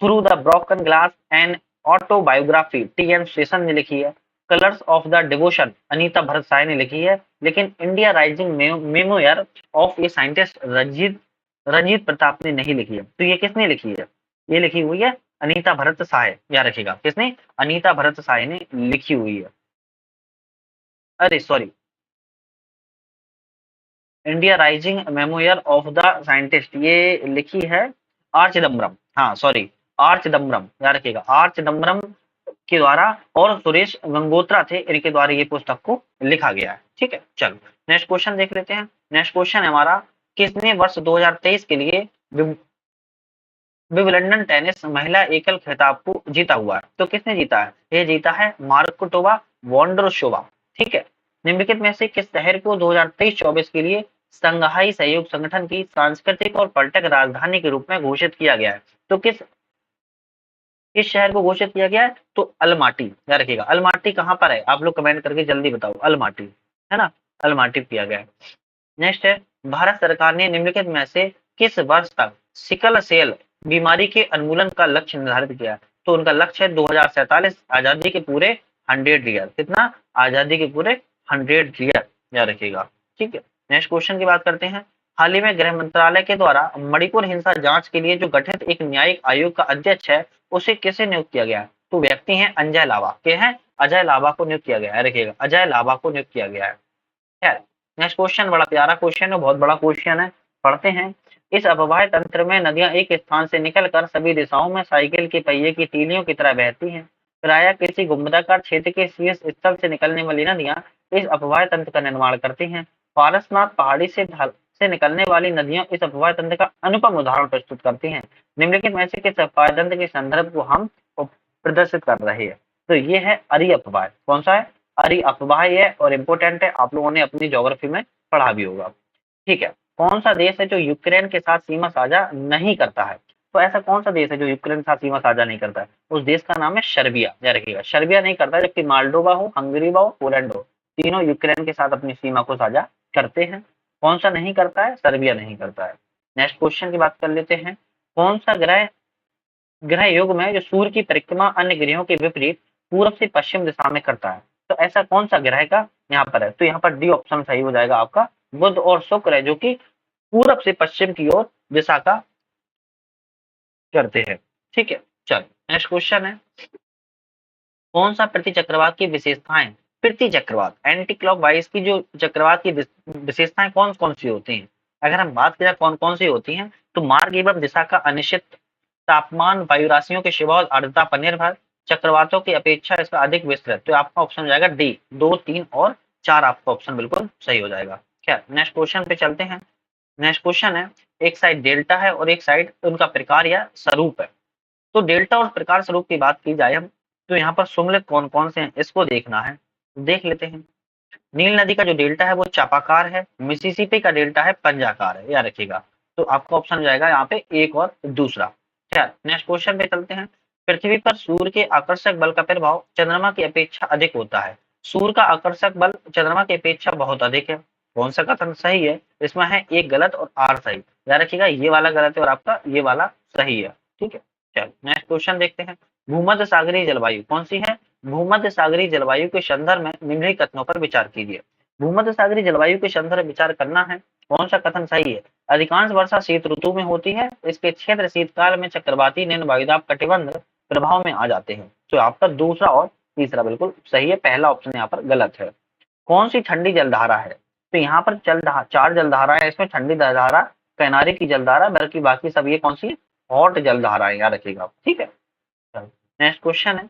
Through the broken glass and autobiography TN. Seshan ने लिखी है। Colours of the devotion Anita Bharat Sai ने लिखी है। लेकिन India rising memoir of a scientist Ranjit Ranjit Pratap ने नहीं लिखी है। तो ये किसने लिखी है? ये लिखी हुई है अनीता भरत साय, याद रखिएगा। किसने? अनीता भरत साय ने लिखी हुई है। अरे sorry, India rising memoir of the scientist ये लिखी है आर चिदम्बरम, हाँ सॉरी, आर चिदम्बरम, याद रखिएगा, आर चिदम्बरम के द्वारा और सुरेश गंगोत्रा थे, इनके द्वारा ये पुस्तक को लिखा गया है, ठीक है। चलो नेक्स्ट क्वेश्चन देख लेते हैं। नेक्स्ट क्वेश्चन है हमारा, किसने वर्ष 2023 के लिए विंबलडन टेनिस महिला एकल खिताब को जीता हुआ है? तो किसने जीता है? ये जीता है मार्कोटोवा वोंड्रोसोवा, ठीक है। निम्नलिखित में से किस शहर को 2023-24 के लिए संघाई सहयोग संगठन की सांस्कृतिक और पर्यटक राजधानी के रूप में घोषित किया गया है? तो किस शहर को घोषित किया गया है? तो अलमाटी, याद रखिएगा। अलमाटी कहाँ पर है? आप लोग कमेंट करके जल्दी बताओ। अलमाटी है ना, अलमाटी किया गया है। नेक्स्ट है, भारत सरकार ने निम्नलिखित में से किस वर्ष तक सिकल सेल बीमारी के उन्मूलन का लक्ष्य निर्धारित किया? तो उनका लक्ष्य है 2047, आजादी के पूरे 100 ईयर। कितना? आजादी के पूरे 100 ईयर, याद रखिएगा, ठीक है। नेक्स्ट क्वेश्चन की बात करते हैं। हाल ही में गृह मंत्रालय के द्वारा मणिपुर हिंसा जांच के लिए जो गठित एक न्यायिक आयोग का अध्यक्ष है, उसे किसे नियुक्त किया गया? तो व्यक्ति हैं अंजय लावा, के हैं अजय लाबा को नियुक्त किया गया है। रखिएगा, अजय लाबा को नियुक्त किया गया है। खैर, नेक्स्ट क्वेश्चन बड़ा प्यारा क्वेश्चन है, बहुत बड़ा क्वेश्चन है, पढ़ते हैं। इस अपवाह तंत्र में नदियां एक स्थान से निकलकर सभी दिशाओं में साइकिल के पहिए की तीलियों की तरह बहती हैं। प्रायः किसी गुंबदाकार क्षेत्र के शीर्ष स्थल से निकलने वाली नदियां इस अपवाह तंत्र का निर्माण करती हैं। पारसनाथ पहाड़ी से निकलने वाली नदियां इस अपवाह तंत्र का अनुपम उदाहरण प्रस्तुत करती हैं। निम्नलिखित में से किस अपवाह तंत्र के संदर्भ को हम प्रदर्शित कर रहे हैं? तो ये है अरि अपवाह। कौन सा है? अरि अपवाह है और इम्पोर्टेंट है, आप लोगों ने अपनी ज्योग्राफी में पढ़ा भी होगा। ठीक है, कौन सा देश है जो यूक्रेन के साथ सीमा साझा नहीं करता है? तो ऐसा कौन सा देश है जो यूक्रेन के साथ सीमा साझा नहीं करता है? उस देश का नाम है सर्बिया। याद रखिएगा, सर्बिया नहीं करता है, जबकि माल्डोवा हो, हंगरी हो, पोलैंड हो, तीनों यूक्रेन के साथ अपनी सीमा को साझा करते हैं। कौन सा नहीं करता है? सर्बिया नहीं करता है। नेक्स्ट क्वेश्चन की बात कर लेते हैं। कौन सा ग्रह युग में जो सूर्य की परिक्रमा अन्य ग्रहों के विपरीत पूर्व से पश्चिम दिशा में करता है? तो ऐसा कौन सा ग्रह का यहाँ पर है? तो यहाँ पर डी ऑप्शन सही हो जाएगा आपका, बुध और शुक्र है, जो कि पूरब से पश्चिम की ओर दिशा का करते हैं। ठीक है, चलो नेक्स्ट क्वेश्चन है। कौन सा प्रति चक्रवात की विशेषताएं, प्रति चक्रवात एंटी क्लॉकवाइज की जो चक्रवात की विशेषताएं कौन कौन सी होती हैं? अगर हम बात करें कौन कौन सी होती हैं, तो मार्ग एवं दिशा का अनिश्चित, तापमान, वायु राशियों के स्वभाव, आर्द्रता पर निर्भर, चक्रवातों की अपेक्षा इसका अधिक विस्तृत। तो आपका ऑप्शन हो जाएगा डी, 2, 3 और 4 आपका ऑप्शन बिल्कुल सही हो जाएगा। क्या, नेक्स्ट क्वेश्चन पे चलते हैं। नेक्स्ट क्वेश्चन है, एक साइड डेल्टा है और एक साइड उनका प्रकार या स्वरूप है। तो डेल्टा और प्रकार स्वरूप की बात की जाए हम, तो यहाँ पर सुमेलित कौन कौन से हैं इसको देखना है, देख लेते हैं। नील नदी का जो डेल्टा है वो चापाकार है, मिसिसिपी का डेल्टा है पंजाकार है, याद रखिएगा। तो आपका ऑप्शन हो जाएगा यहाँ पे एक और दूसरा। क्या, नेक्स्ट क्वेश्चन पे चलते हैं। पृथ्वी पर सूर्य के आकर्षक बल का प्रभाव चंद्रमा की अपेक्षा अधिक होता है। सूर्य का आकर्षक बल चंद्रमा की अपेक्षा बहुत अधिक है। कौन सा कथन सही है? इसमें है एक गलत और आर सही। याद रखिएगा, ये वाला गलत है और आपका ये वाला सही है। ठीक है, चलो नेक्स्ट क्वेश्चन देखते हैं। भूमध्य सागरीय जलवायु कौन सी है? भूमध्य सागरीय जलवायु के संदर्भ में निम्नलिखित कथनों पर विचार कीजिए। भूमध्य सागरीय जलवायु के संदर्भ में विचार करना है, कौन सा कथन सही है? अधिकांश वर्षा शीत ऋतु में होती है, इसके क्षेत्र शीतकाल में चक्रवाती निम्न वायुदाब कटिबंध प्रभाव में आ जाते हैं। तो आपका दूसरा और तीसरा बिल्कुल सही है, पहला ऑप्शन यहाँ पर गलत है। कौन सी ठंडी जलधारा है? तो यहाँ पर चार जलधारा है, इसमें ठंडी जलधारा कैनारी की जलधारा, बल्कि बाकी सब ये कौन सी हॉट जलधारा है, याद रखिएगा। ठीक है, नेक्स्ट क्वेश्चन है।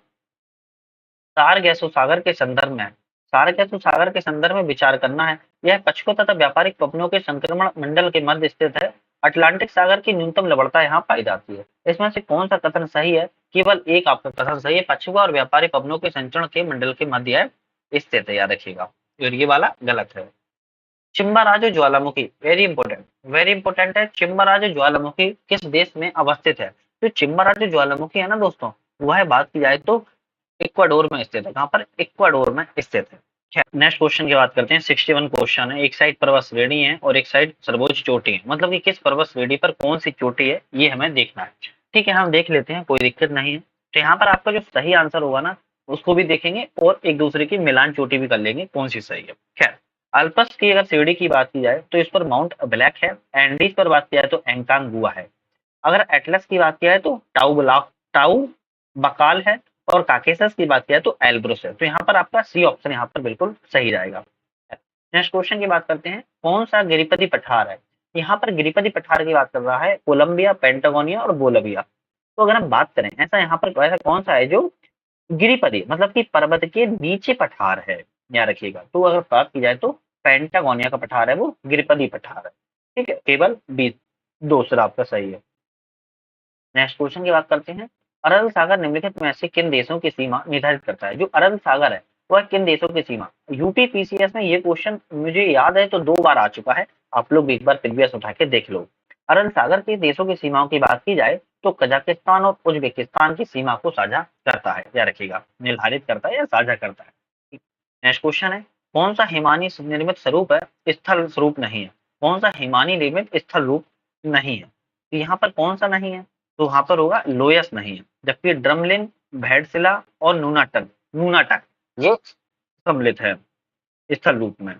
सार गैसों सागर के संदर्भ में, सार गैसों सागर के संदर्भ में विचार करना है। यह पक्षियों तथा व्यापारिक पवनों के संक्रमण मंडल के मध्य स्थित है। अटलांटिक सागर की न्यूनतम लवणता यहाँ पाई जाती है। इसमें से कौन सा कथन सही है? केवल एक आपका कथन सही है, पक्षियों और व्यापारिक पवनों के संचरण के मंडल के मध्य स्थित है, याद रखिएगा। और ये वाला गलत है। चिम्बाराजो ज्वालामुखी, वेरी इंपोर्टेंट है। चिम्बाराजो ज्वालामुखी किस देश में अवस्थित है? तो चिम्बाराजो ज्वालामुखी है ना दोस्तों, वह बात की जाए तो इक्वाडोर में स्थित है। कहाँ पर? इक्वाडोर में स्थित है। नेक्स्ट क्वेश्चन की बात करते हैं। 61 क्वेश्चन है। एक साइड पर्वत श्रेणी है और एक साइड सर्वोच्च चोटी है, मतलब कि किस पर्वत श्रेणी पर कौन सी चोटी है ये हमें देखना है। ठीक है, हम देख लेते हैं, कोई दिक्कत नहीं है। तो यहाँ पर आपका जो सही आंसर होगा ना उसको भी देखेंगे और एक दूसरे की मिलान चोटी भी कर लेंगे कौन सी सही है। खैर, अल्पस की अगर श्रेणी की बात की जाए तो इस पर माउंट ब्लैक है। एंडीज पर बात की जाए तो एंकांगुआ है। अगर एटलस की बात की जाए तो टाउ बकाल है। और काकेसस की बात किया तो एल्ब्रुस है। तो यहाँ पर आपका सी ऑप्शन यहाँ पर बिल्कुल सही रहेगा। नेक्स्ट क्वेश्चन की बात करते हैं। कौन सा गिरिपति पठार है? यहाँ पर गिरिपति पठार की बात कर रहा है कोलंबिया, पेंटागोनिया और बोलिविया। तो अगर हम बात करें ऐसा यहाँ पर ऐसा कौन सा है जो गिरिपति मतलब कि पर्वत के नीचे पठार है, याद रखिएगा। तो अगर बात की जाए तो पेंटागोनिया का पठार है वो गिरिपति पठार है। ठीक है, केवल 20 दूसरा आपका सही है। नेक्स्ट क्वेश्चन की बात करते हैं। अरब सागर निम्नलिखित में से किन देशों की सीमा निर्धारित करता है? जो अरब सागर है वह किन देशों की सीमा, यूपी पीसीएस में ये क्वेश्चन मुझे याद है तो 2 बार आ चुका है, आप लोग एक बार प्रीवियस उठा के देख लो। अरब सागर के देशों की सीमाओं की बात की जाए तो कजाकिस्तान और उज्बेकिस्तान की सीमा को साझा करता है, याद रखिएगा, निर्धारित करता है या साझा करता है। नेक्स्ट क्वेश्चन है। कौन सा हिमानी निर्मित स्वरूप है, स्थल स्वरूप नहीं है? कौन सा हिमानी निर्मित स्थल रूप नहीं है? तो यहाँ पर कौन सा नहीं है? तो वहां पर होगा लोयस नहीं है, जबकि ड्रमलिन, भेड़सिला और नूनाटक ये सम्मिलित है स्थल रूप में,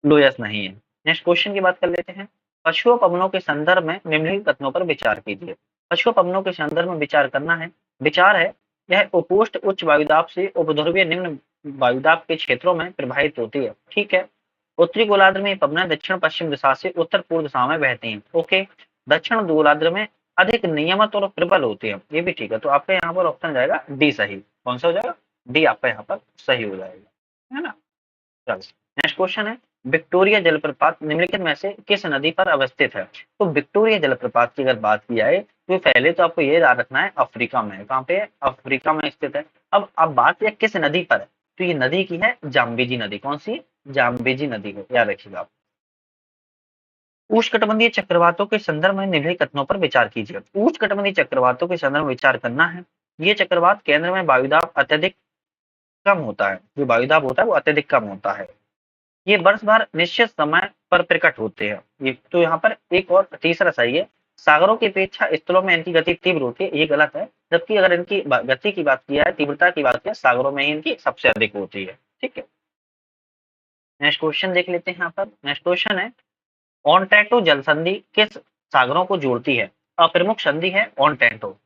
लोयस नहीं है। नेक्स्ट क्वेश्चन की बात कर लेते हैं। पशुओं पवनों के संदर्भ में निम्नलिखित कथनों पर विचार कीजिए। पशुओं पवनों के संदर्भ में विचार करना है। विचार है यह उपोष्ण उच्च वायुदाब से उपध्रुवीय निम्न वायुदाब के क्षेत्रों में प्रवाहित होती है। ठीक है। उत्तरी गोलार्ध में पवनें दक्षिण पश्चिम दिशा से उत्तर पूर्व दिशा में बहती हैं। ओके। दक्षिण गोलार्ध में अधिक नियमित और प्रबल होती है। ये भी ठीक है। तो आपका यहाँ पर ऑप्शन जाएगा डी सही। कौन सा हो जाएगा? डी आपका यहाँ पर सही हो जाएगा, है ना। चलो नेक्स्ट क्वेश्चन है, विक्टोरिया जलप्रपात निम्नलिखित में से किस नदी पर अवस्थित है? तो विक्टोरिया जलप्रपात की अगर बात की जाए तो पहले तो आपको ये याद रखना है अफ्रीका में है। कहाँ पे है? अफ्रीका में स्थित है। अब बात यह किस नदी पर है, तो ये नदी की है जाम्बेजी नदी। कौन सी? जाम्बेजी नदी को याद रखिएगा आप। उष्णकटिबंधीय चक्रवातों के संदर्भ में निम्नलिखित कथनों पर विचार कीजिए। उष्णकटिबंधीय चक्रवातों के संदर्भ में विचार करना है। ये चक्रवात केंद्र में वायुदाब अत्यधिक कम होता है। जो वायुदाब होता है वो अत्यधिक कम होता है। ये वर्ष भर निश्चित समय पर प्रकट होते हैं। ये तो यहाँ पर एक और तीसरा सही है, सागरों की अपेक्षा स्थलों में इनकी गति तीव्र होती है। ये गलत है। जबकि अगर इनकी गति की बात की जाए, तीव्रता की बात की जाए, सागरों में ही इनकी सबसे अधिक होती है। ठीक है। नेक्स्ट क्वेश्चन देख लेते हैं। यहाँ पर नेक्स्ट क्वेश्चन है, ऑनटैटो जल संधि किस सागरों को जोड़ती है? अप्रमुख संधि है ऑनटैटो।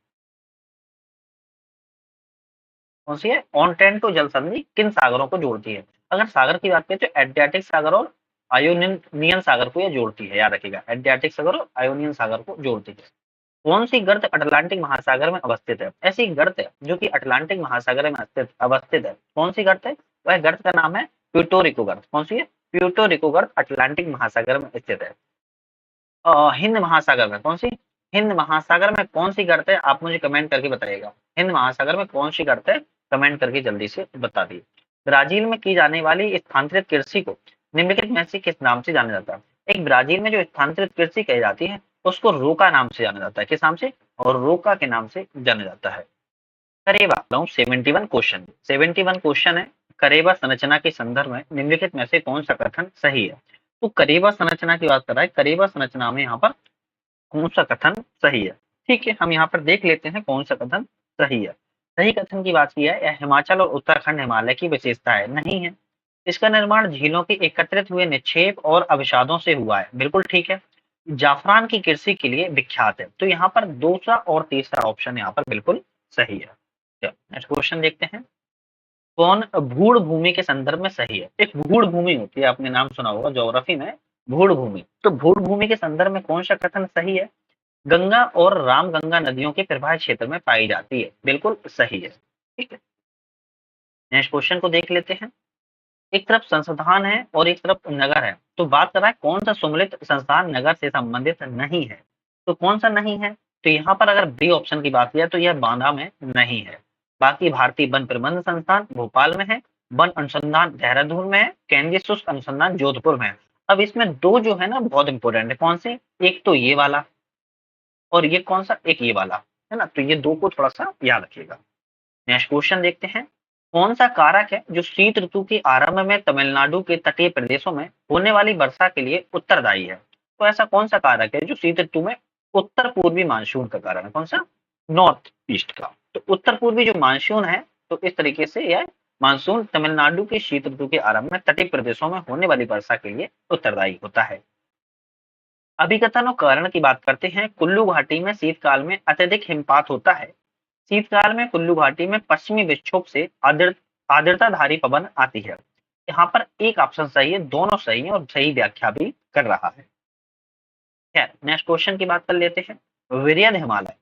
कौन सी है? ऑनटैटो जल संधि किन सागरों को जोड़ती है? अगर सागर की बात करें तो एड्रियाटिक सागर और आयोनियन सागर को यह जोड़ती है। याद रखिएगा, एड्रियाटिक सागर और आयोनियन सागर को जोड़ती है। कौन सी गर्त अटलांटिक महासागर में अवस्थित है? ऐसी गर्त है जो कि अटलांटिक महासागर में अवस्थित है। कौन सी गर्त है? वह गर्त का नाम है प्यूटोरिको गर्त। कौन सी है? प्यूटोरिको गर्त अटलांटिक महासागर में स्थित है। हिंद महासागर में कौन सी? हिंद महासागर में कौन सी गर्त है? आप मुझे कमेंट करके बताइएगा। हिंद महासागर में कौन सी गर्त है? कमेंट करके जल्दी से बता दिए। ब्राजील में की जाने वाली स्थानांतरित कृषि को निम्नलिखित में से किस नाम से जाना जाता है? एक ब्राजील में जो स्थानांतरित कृषि कही जाती है उसको रोका नाम से जाना जाता है। किस नाम से? और रोका के नाम से जाना जाता है। करेबा 71 क्वेश्चन 71 क्वेश्चन है। करेबा संरचना के संदर्भ में निम्नलिखित में से कौन सा कथन सही है? तो करेबा संरचना की बात कर रहा है। करेबा संरचना में यहाँ पर कौन सा कथन सही है? ठीक है, हम यहाँ पर देख लेते हैं कौन सा कथन सही है। सही कथन की बात की है, यह हिमाचल और उत्तराखंड हिमालय की विशेषता है। नहीं है। इसका निर्माण झीलों के एकत्रित हुए निक्षेप और अवसादों से हुआ है। बिल्कुल ठीक है। जाफरान की कृषि के लिए विख्यात है। तो यहाँ पर दूसरा और तीसरा ऑप्शन यहाँ पर बिल्कुल सही है। नेक्स्ट क्वेश्चन देखते हैं, कौन भूड़ भूमि के संदर्भ में सही है? एक भूड़ भूमि होती है, आपने नाम सुना होगा ज्योग्राफी में, भूड़ भूमि। तो भूड़ भूमि के संदर्भ में कौन सा कथन सही है? गंगा और रामगंगा नदियों के प्रवाह क्षेत्र में पाई जाती है। बिल्कुल सही है। ठीक है। नेक्स्ट क्वेश्चन को देख लेते हैं। एक तरफ संस्थान है और एक तरफ नगर है। तो बात कर रहा है कौन सा सम्मिलित संस्थान नगर से संबंधित नहीं है? तो कौन सा नहीं है? तो यहाँ पर अगर बी ऑप्शन की बात की जाए तो यह बांदा में नहीं है। बाकी भारतीय वन प्रबंध संस्थान भोपाल में है, वन अनुसंधान देहरादून में है, केंद्रीय शुष्क अनुसंधान जोधपुर में है। अब इसमें दो जो है ना बहुत इंपॉर्टेंट है। कौन से? एक तो ये वाला और ये कौन सा? एक ये वाला, है ना। तो ये दो को थोड़ा सा याद रखिएगा। नेक्स्ट क्वेश्चन देखते हैं, कौन सा कारक है जो शीत ऋतु के आरंभ में तमिलनाडु के तटीय प्रदेशों में होने वाली वर्षा के लिए उत्तरदायी है? तो ऐसा कौन सा कारक है जो शीत ऋतु में उत्तर पूर्वी मानसून का कारण है? कौन सा? नॉर्थ ईस्ट का। तो उत्तर पूर्वी जो मानसून है, तो इस तरीके से यह मानसून तमिलनाडु के शीत ऋतु के आरंभ में तटीय प्रदेशों में होने वाली वर्षा के लिए उत्तरदायी होता है। अभिकथन और कारण की बात करते हैं। कुल्लू घाटी में शीतकाल में अत्यधिक हिमपात होता है। शीतकाल में कुल्लू घाटी में पश्चिमी विक्षोभ से आर्द्रताधारी पवन आती है। यहाँ पर एक ऑप्शन सही है, दोनों सही है और सही व्याख्या भी कर रहा है। खैर नेक्स्ट क्वेश्चन की बात कर लेते हैं। विरयध हिमालय,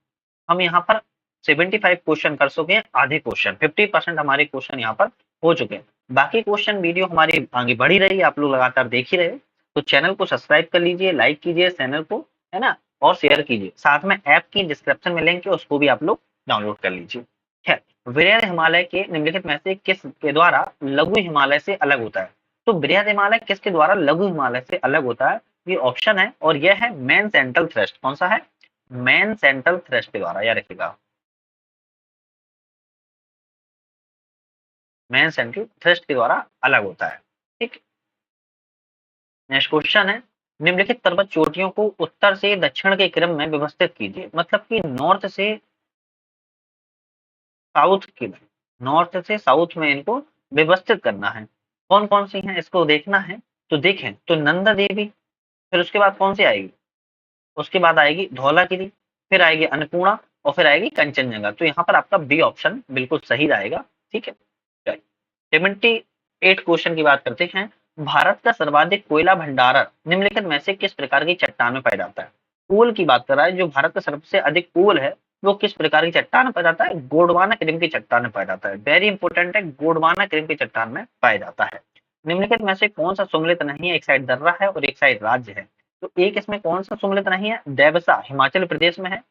हम यहाँ पर 75 क्वेश्चन कर चुके हैं। आधे क्वेश्चन 50% हमारे क्वेश्चन यहाँ पर हो चुके हैं। बाकी क्वेश्चन वीडियो हमारी आगे बढ़ी रही, आप लोग लगातार देख ही रहे। तो चैनल को सब्सक्राइब कर लीजिए, लाइक कीजिए चैनल को, है ना, और शेयर कीजिए। साथ में ऐप की डिस्क्रिप्शन में लिंक है, उसको भी आप लोग डाउनलोड कर लीजिए। खैर, वृहद हिमालय के निम्नलिखित में से किस के द्वारा लघु हिमालय से अलग होता है? तो वृहद हिमालय किसके द्वारा लघु हिमालय से अलग होता है? ये ऑप्शन है और यह है मेन सेंट्रल थ्रस्ट। कौन सा है? मेन सेंट्रल थ्रस्ट के द्वारा। याद रखिएगा, मेन सेंट्रल थ्रस्ट के द्वारा अलग होता है। ठीक। नेक्स्ट क्वेश्चन है, निम्नलिखित पर्वत चोटियों को उत्तर से दक्षिण के क्रम में व्यवस्थित कीजिए। मतलब कि नॉर्थ से साउथ की, नॉर्थ से साउथ में इनको व्यवस्थित करना है। कौन कौन सी हैं इसको देखना है। तो देखें तो नंदा देवी, फिर उसके बाद कौन सी आएगी? उसके बाद आएगी धौलागिरी, फिर आएगी अन्नपूर्णा और फिर आएगी कंचनजंगा। तो यहाँ पर आपका बी ऑप्शन बिल्कुल सही रहेगा। ठीक है, 78 क्वेश्चन की बात करते हैं। भारत का सर्वाधिक कोयला भंडारण निम्नलिखित में से किस प्रकार की चट्टान में पाया जाता है? कोल की बात कर रहा है, जो भारत का सबसे अधिक कोल है वो किस प्रकार की चट्टान में पाया जाता है? गोंडवाना क्रीम की चट्टान में पाया जाता है। वेरी इंपॉर्टेंट है, गोंडवाना क्रीम की चट्टान में पाया जाता है। निम्नलिखित में से कौन सा सुमेलित नहीं है? एक साइड दर्रा है और एक साइड राज्य है। तो एक इसमें कौन सा सुमेलित नहीं है? देवसा हिमाचल प्रदेश में है,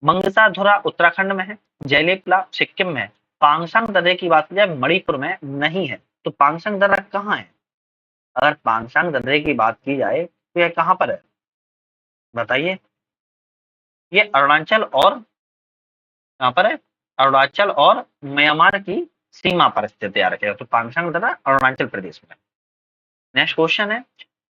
मंगसाधुरा उत्तराखंड में है, जयलेपला सिक्किम में है। पांगसांग दर्रे की बात की जाए मणिपुर में नहीं है। तो पांगसांग दर्रा कहाँ है? अगर पांगसांग दर्रे की बात की जाए तो यह कहाँ पर है बताइए? ये अरुणाचल और कहाँ पर है? अरुणाचल और म्यांमार की सीमा पर स्थित है रखेगा। तो पांगसांग दर्रा अरुणाचल प्रदेश में। नेक्स्ट क्वेश्चन है,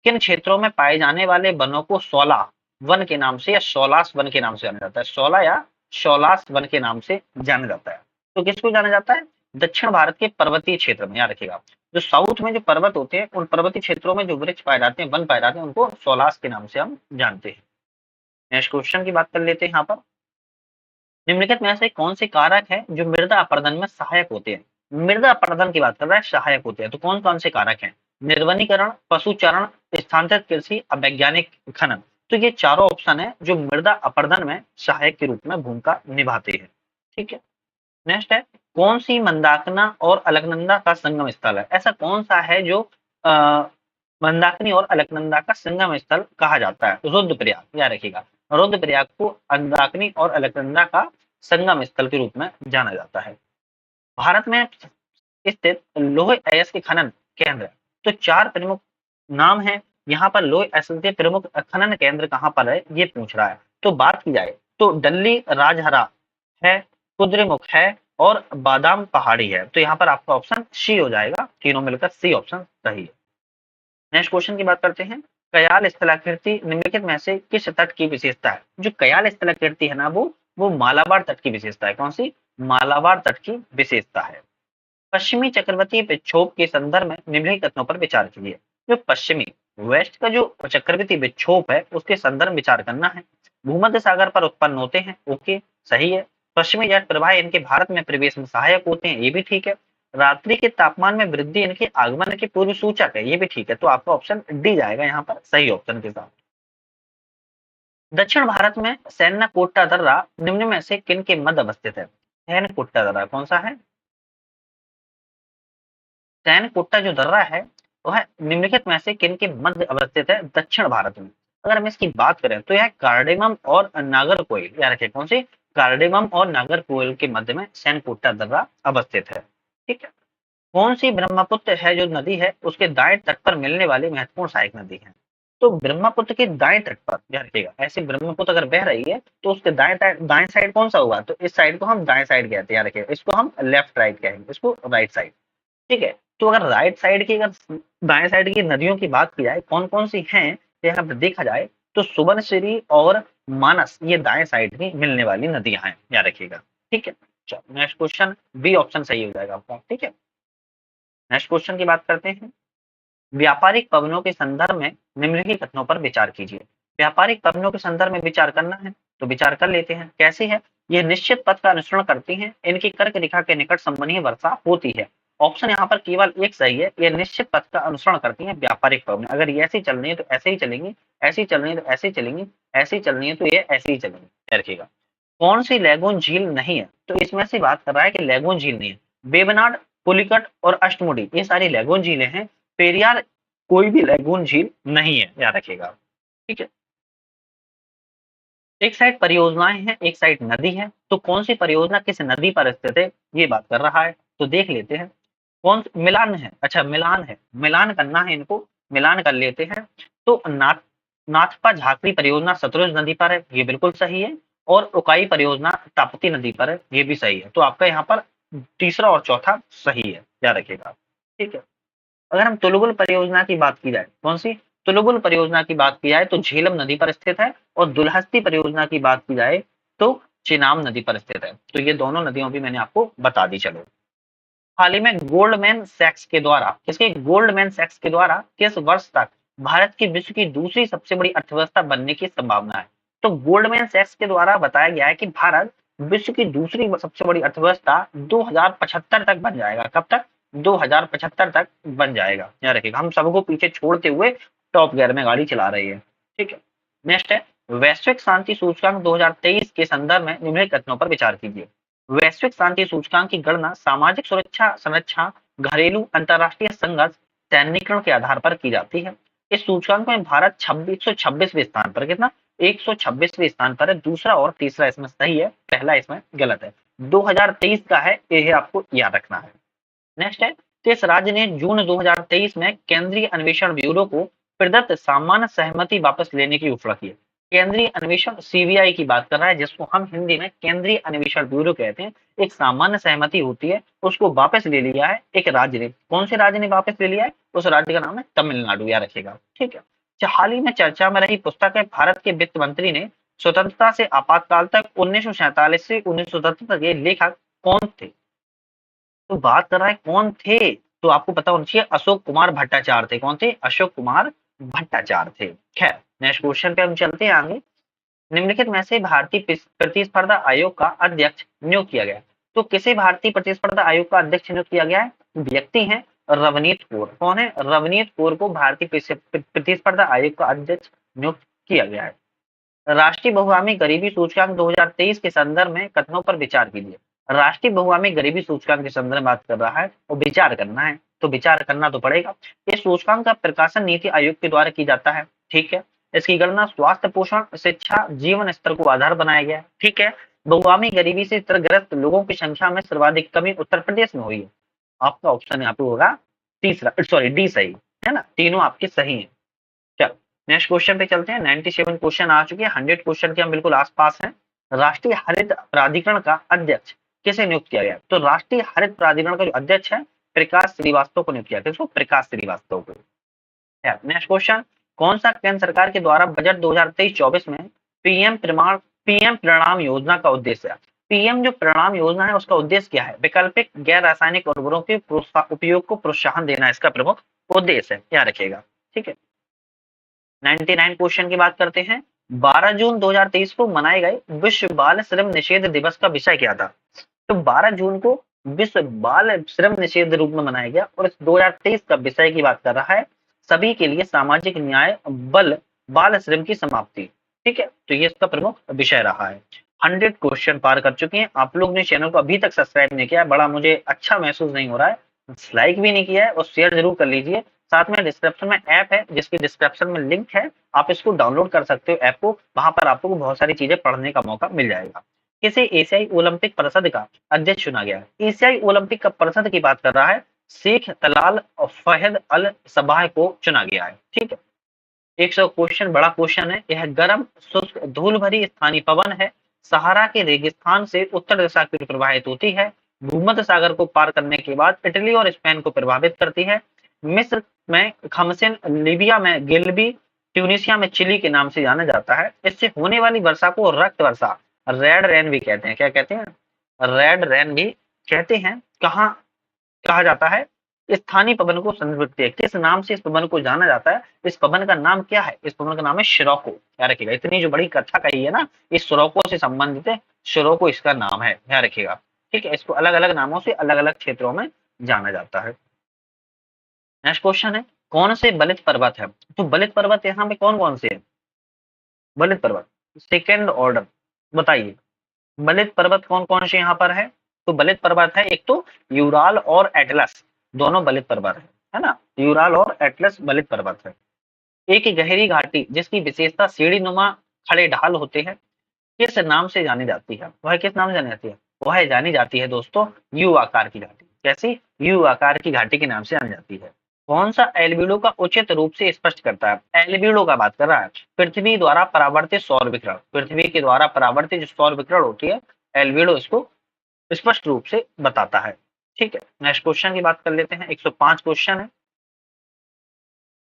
किन क्षेत्रों में पाए जाने वाले वनों को शोला वन के नाम से या शोलास वन के नाम से जाना जाता है? शोला या शोलास वन के नाम से जाना जाता है। तो किसको जाना जाता है? दक्षिण भारत के पर्वतीय क्षेत्र में, याद रखिएगा। जो साउथ में जो पर्वत होते हैं उन पर्वतीय क्षेत्रों में जो वृक्ष पाए जाते हैं, वन पाए जाते हैं, उनको शोलास के नाम से हम जानते हैं। नेक्स्ट क्वेश्चन की बात कर लेते हैं यहाँ पर। निम्नलिखित में से कौन से कारक है जो मृदा अपरदन में सहायक होते हैं? मृदा अपरदन की बात कर रहा है, सहायक होते हैं। तो कौन कौन से कारक हैं? निर्वनीकरण, पशुचारण, स्थानांतरित कृषि, अवैज्ञानिक खनन। तो ये चारों ऑप्शन है जो मृदा अपरदन में सहायक के रूप में भूमिका निभाते हैं। ठीक है, नेक्स्ट है, कौन सी मंदाकिनी और अलकनंदा का संगम स्थल है? ऐसा कौन सा है जो मंदाकिनी और अलकनंदा का संगम स्थल कहा जाता है? रुद्रप्रयाग, याद रखिएगा। रुद्रप्रयाग को मंदाकिनी और अलकनंदा का संगम स्थल के रूप में जाना जाता है। भारत में स्थित लौह अयस्क के खनन केंद्र, तो चार प्रमुख नाम है यहाँ पर। लौह अयस्क के प्रमुख खनन केंद्र कहाँ पर है ये पूछ रहा है। तो बात की जाए तो दिल्ली राजहरा है, कुद्रेमुख है और बादाम पहाड़ी है। तो यहाँ पर आपका ऑप्शन सी हो जाएगा, तीनों मिलकर सी ऑप्शन सही है। नेक्स्ट क्वेश्चन की बात करते हैं, कयाल स्थलाकृति निम्नलिखित में से किस तट की विशेषता है? जो कयाल स्थलाकृति है ना, वो मालाबार तट की विशेषता है। कौन सी? मालाबार तट की विशेषता है। पश्चिमी चक्रवर्ती विक्षोभ के संदर्भ में निम्नलिखित कथनों पर विचार कीजिए। जो पश्चिमी वेस्ट का जो चक्रवर्ती विक्षोभ है उसके संदर्भ में विचार करना है। भूमध्य सागर पर उत्पन्न होते हैं, ओके सही है। पश्चिमी जट प्रवाह इनके भारत में प्रवेश में सहायक होते हैं, ये भी ठीक है। रात्रि के तापमान में वृद्धि इनके आगमन के पूर्व सूचक है, ये भी ठीक है। तो आपका ऑप्शन डी जाएगा यहाँ पर सही ऑप्शन के साथ। दक्षिण भारत में सैन्यकोट्टा दर्रा निम्न में से किन के मध्य अवस्थित है? सैन्यकोट्टा दर्रा कौन सा है? सैनकोट्टा जो दर्रा है वह निम्नलिखित में से किन के मध्य अवस्थित है दक्षिण भारत में? अगर हम इसकी बात करें तो यह कार्डेमम और नागरकोइल, याद रखिए कौन सी? कार्डेमम और नागरकोइल के मध्य में सैनकोट्टा दर्रा अवस्थित है। ठीक है, कौन सी ब्रह्मपुत्र है जो नदी है उसके दाएं तट पर मिलने वाली महत्वपूर्ण सहायक नदी है? तो ब्रह्मपुत्र के दाएं तट पर, याद रखिएगा, ऐसे ब्रह्मपुत्र अगर बह रही है तो उसके दाएं साइड कौन सा होगा? तो इस साइड को हम दाएं साइड कहते हैं, याद रखिएगा। इसको हम लेफ्ट राइट कहेंगे, इसको राइट साइड। ठीक है, तो अगर राइट साइड की, अगर दाएं साइड की नदियों की बात की जाए कौन कौन सी हैं, तो यहाँ पर देखा जाए तो सुबनसिरी और मानस ये दाएं साइड की मिलने वाली नदियां हैं, याद रखिएगा। ठीक है, चलो नेक्स्ट क्वेश्चन, बी ऑप्शन सही हो जाएगा आपका। ठीक है, नेक्स्ट क्वेश्चन की बात करते हैं। व्यापारिक पवनों के संदर्भ में निम्नलिखित कथनों पर विचार कीजिए। व्यापारिक पवनों के संदर्भ में विचार करना है तो विचार कर लेते हैं। कैसी है? ये निश्चित पथ का अनुसरण करती हैं, इनकी कर्क रेखा के निकट संबंधी वर्षा होती है। ऑप्शन यहाँ पर केवल एक सही है, ये निश्चित पथ का अनुसरण करती हैं व्यापारिक पवन। अगर ये ऐसी चल रही है तो ऐसे ही चलेंगी, ऐसी चल रही है तो ऐसे ही चलेंगी, ऐसी चल रही है तो ये ऐसे ही चलेंगी। याद रखिएगा। कौन सी लैगून झील नहीं है? तो इसमें से बात कर रहा है कि लैगून झील नहीं है। बेबनाड, पुलिकट और अष्टमुडी ये सारी लैगून झीलें हैं। पेरियार कोई भी लैगून झील नहीं है, याद रखिएगा। ठीक है, एक साइड परियोजनाएं हैं, एक साइड नदी है। तो कौन सी परियोजना किस नदी पर स्थित है ये बात कर रहा है, तो देख लेते हैं। कौन मिलान है? अच्छा मिलान है, मिलान करना है इनको, मिलान कर लेते हैं। तो नाथपा झाकरी परियोजना सतलुज नदी पर है, ये बिल्कुल सही है। और उकाई परियोजना ताप्ती नदी पर है, ये भी सही है। तो आपका यहाँ पर तीसरा और चौथा सही है, याद रखिएगा। ठीक है, अगर हम तुलुगुल परियोजना की बात की जाए, कौन सी? तुलुगुल परियोजना की बात की जाए तो झेलम नदी पर स्थित है। और दुलहस्ती परियोजना की बात की जाए तो चिनाब नदी पर स्थित है। तो ये दोनों नदियों भी मैंने आपको बता दी। चलो, हाल ही में गोल्डमैन सैक्स के द्वारा, गोल्डमैन सैक्स के द्वारा किस वर्ष तक भारत की विश्व की दूसरी सबसे बड़ी अर्थव्यवस्था बनने की संभावना है? तो गोल्डमैन सैक्स के द्वारा बताया गया है कि भारत विश्व की दूसरी सबसे बड़ी अर्थव्यवस्था 2075 तक बन जाएगा। कब तक? 2075 तक बन जाएगा। याद रखिएगा, हम सबको पीछे छोड़ते हुए टॉप गियर में गाड़ी चला रही है। ठीक है, नेक्स्ट है वैश्विक शांति सूचकांक 2023 के संदर्भ में निम्नलिखित कथनों पर विचार कीजिए। वैश्विक शांति सूचकांक की गणना सामाजिक सुरक्षा, संरक्षा, घरेलू, अंतर्राष्ट्रीय संघर्ष, सैन्यीकरण के आधार पर की जाती है। इस सूचकांक में भारत 126वें स्थान पर, कितना? 126वें स्थान पर है। दूसरा और तीसरा इसमें सही है, पहला इसमें गलत है। 2023 का है, यह आपको याद रखना है। नेक्स्ट है किस राज्य ने जून 2023 में केंद्रीय अन्वेषण ब्यूरो को प्रदत्त सामान्य सहमति वापस लेने की घोषणा की है? केंद्रीय अन्वेषण सीबीआई की बात कर रहा है, जिसको हम हिंदी में केंद्रीय अन्वेषण ब्यूरो कहते हैं। एक सामान्य सहमति होती है, उसको वापस ले लिया है एक राज्य ने। कौन से राज्य ने वापस ले लिया है? उस राज्य का नाम है तमिलनाडु, याद रखिएगा। ठीक है, हाल ही में चर्चा में रही पुस्तक है भारत के वित्त मंत्री ने स्वतंत्रता से आपातकाल तक 1947 से 1977 तक ये लेखक कौन थे? तो बात कर रहा है कौन थे, तो आपको पता होना चाहिए अशोक कुमार भट्टाचार्य थे। कौन थे? अशोक कुमार भट्टाचार्य थे। खैर, नेक्स्ट क्वेश्चन पे हम चलते हैं आगे। निम्नलिखित में से भारतीय प्रतिस्पर्धा आयोग का अध्यक्ष नियुक्त किया गया? तो किसे भारतीय प्रतिस्पर्धा आयोग का अध्यक्ष नियुक्त किया गया है? व्यक्ति हैं रवनीत कौर। कौन है? रवनीत कौर को भारतीय प्रतिस्पर्धा आयोग का अध्यक्ष नियुक्त किया गया है। राष्ट्रीय बहुआमी गरीबी सूचकांक 2023 के संदर्भ में कथनों पर विचार कीजिए। राष्ट्रीय बहुआमी गरीबी सूचकांक के संदर्भ में बात कर रहा है और विचार करना है, तो विचार करना तो पड़ेगा। इस सूचकांक का प्रकाशन नीति आयोग के द्वारा की जाता है। ठीक है, इसकी गणना स्वास्थ्य, पोषण, शिक्षा, जीवन स्तर को आधार बनाया गया है। ठीक है, बहुआमी गरीबी से ग्रस्त लोगों की संख्या में सर्वाधिक कमी उत्तर प्रदेश में हुई है। आपका ऑप्शन यहाँ पे होगा तीसरा, सॉरी डी सही है ना, तीनों आपके सही है। चलो नेक्स्ट क्वेश्चन पे चलते हैं। 97 क्वेश्चन आ चुके हैं, 100 क्वेश्चन के हम बिल्कुल आसपास हैं। राष्ट्रीय हरित प्राधिकरण का अध्यक्ष किसे नियुक्त किया गया? तो राष्ट्रीय हरित प्राधिकरण का जो अध्यक्ष है प्रकाश श्रीवास्तव को नियुक्त किया। किसको? प्रकाश श्रीवास्तव को। नेक्स्ट क्वेश्चन, कौन सा केंद्र सरकार के द्वारा बजट 2023-24 में पीएम प्रणाम योजना का उद्देश्य है? पीएम जो प्रणाम योजना है उसका उद्देश्य क्या है? वैकल्पिक गैर रासायनिक उर्वरकों के उपयोग को प्रोत्साहन देना इसका प्रमुख उद्देश्य है, याद रखिएगा। ठीक है, 99 क्वेश्चन की बात करते हैं। 12 जून 2023 को मनाए गए विश्व बाल श्रम निषेध दिवस का विषय क्या था? तो 12 जून को विश्व बाल श्रम निषेध रूप में मनाया गया और इस 2023 का विषय की बात कर रहा है सभी के लिए सामाजिक न्याय, बाल श्रम की समाप्ति। ठीक है, तो ये इसका प्रमुख विषय रहा है। 100 क्वेश्चन पार कर चुके हैं। आप लोग ने चैनल को अभी तक सब्सक्राइब नहीं किया है, बड़ा मुझे अच्छा महसूस नहीं हो रहा है। लाइक भी नहीं किया है और शेयर जरूर कर लीजिए। साथ में डिस्क्रिप्शन में ऐप है, जिसकी डिस्क्रिप्शन में लिंक है, आप इसको डाउनलोड कर सकते हो ऐप को। वहां पर आपको बहुत सारी चीजें पढ़ने का मौका मिल जाएगा। किसे एशियाई ओलंपिक परिषद का अध्यक्ष चुना गया है? एशियाई ओलंपिक का परिषद की बात कर रहा है शेख तलाल फहद अल सबाह को चुना गया है। ठीक है, 100 क्वेश्चन बड़ा क्वेश्चन है। यह गर्म, शुष्क, धूल भरी स्थानीय पवन है। सहारा के रेगिस्तान से उत्तर दिशा की ओर प्रवाहित होती है। भूमध्य सागर को पार करने के बाद इटली और स्पेन को प्रभावित करती है। मिस्र में खमसिन, लीबिया में गिलबी, ट्यूनिसिया में चिली के नाम से जाना जाता है। इससे होने वाली वर्षा को रक्त वर्षा, रेड रेन भी कहते हैं। क्या कहते हैं? रेड रेन भी कहते हैं। कहाँ कहा जाता है? स्थानीय पवन को संदर्भित है। किस नाम से इस पवन को जाना जाता है? इस पवन का नाम क्या है? इस पवन का नाम है शिरोको। याद रखिएगा, इतनी जो बड़ी कथा कही है ना, इस शिरोको से संबंधित है। शिरोको इसका नाम है, याद रखिएगा। ठीक है, इसको अलग अलग नामों से अलग अलग क्षेत्रों में जाना जाता है। नेक्स्ट क्वेश्चन है, कौन से बलित पर्वत है? तो बलित पर्वत यहाँ पे कौन कौन से है? बलित पर्वत सेकेंड ऑर्डर बताइए, बलित पर्वत कौन कौन से यहाँ पर है? तो बलित पर्वत है एक तो यूराल और एटलस, दोनों बलित पर्वत है ना। यूराल और एटलस बलित पर्वत है। एक गहरी घाटी जिसकी विशेषता सीढ़ी नुमा खड़े ढाल होते हैं, किस नाम से जानी जाती है? वह किस नाम से जानी जाती है? वह जानी जाती है दोस्तों यू आकार की घाटी। कैसी? यू आकार की घाटी के नाम से जानी जाती है। कौन सा एल्बिडो का उचित रूप से स्पष्ट करता है? एल्बिडो का बात कर रहा है पृथ्वी द्वारा परावर्तित सौर विकिरण। पृथ्वी के द्वारा परावर्तित जो सौर विकिरण होती है, एल्बिडो इसको स्पष्ट रूप से बताता है। ठीक है, नेक्स्ट क्वेश्चन की बात कर लेते हैं। 105 क्वेश्चन है।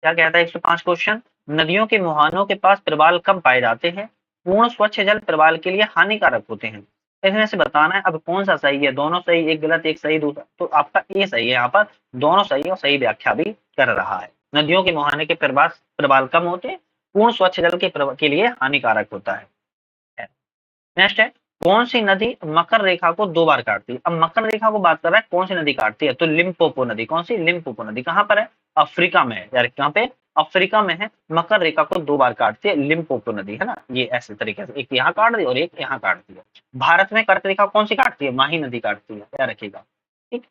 क्या कहता है 105 क्वेश्चन? नदियों के मुहानों के पास प्रवाल कम पाए जाते हैं? पूर्ण स्वच्छ जल प्रवाल के लिए हानिकारक होते हैं। इसमें से बताना है अब कौन सा सही है। दोनों सही, एक गलत, एक सही, दूसरा। तो आपका ये सही है, यहाँ पर दोनों सही है और सही व्याख्या भी कर रहा है। नदियों के मुहाने के प्रवाल कम होते हैं, पूर्ण स्वच्छ जल के लिए हानिकारक होता है। नेक्स्ट है, कौन सी नदी मकर रेखा को 2 बार काटती है? अब मकर रेखा को बात कर रहा है, कौन सी नदी काटती है? तो लिम्पोपो नदी। कौन सी? लिम्पोपो नदी। कहाँ पर है? अफ्रीका में है यार। कहाँ पे? अफ्रीका में है। मकर रेखा को 2 बार काटती है लिम्पोपो नदी, है ना। ये ऐसे तरीके से एक यहाँ काट दी और एक यहाँ काट दी है। भारत में कर्क रेखा कौन सी काटती है? माही नदी काटती है, याद रखिएगा। ठीक।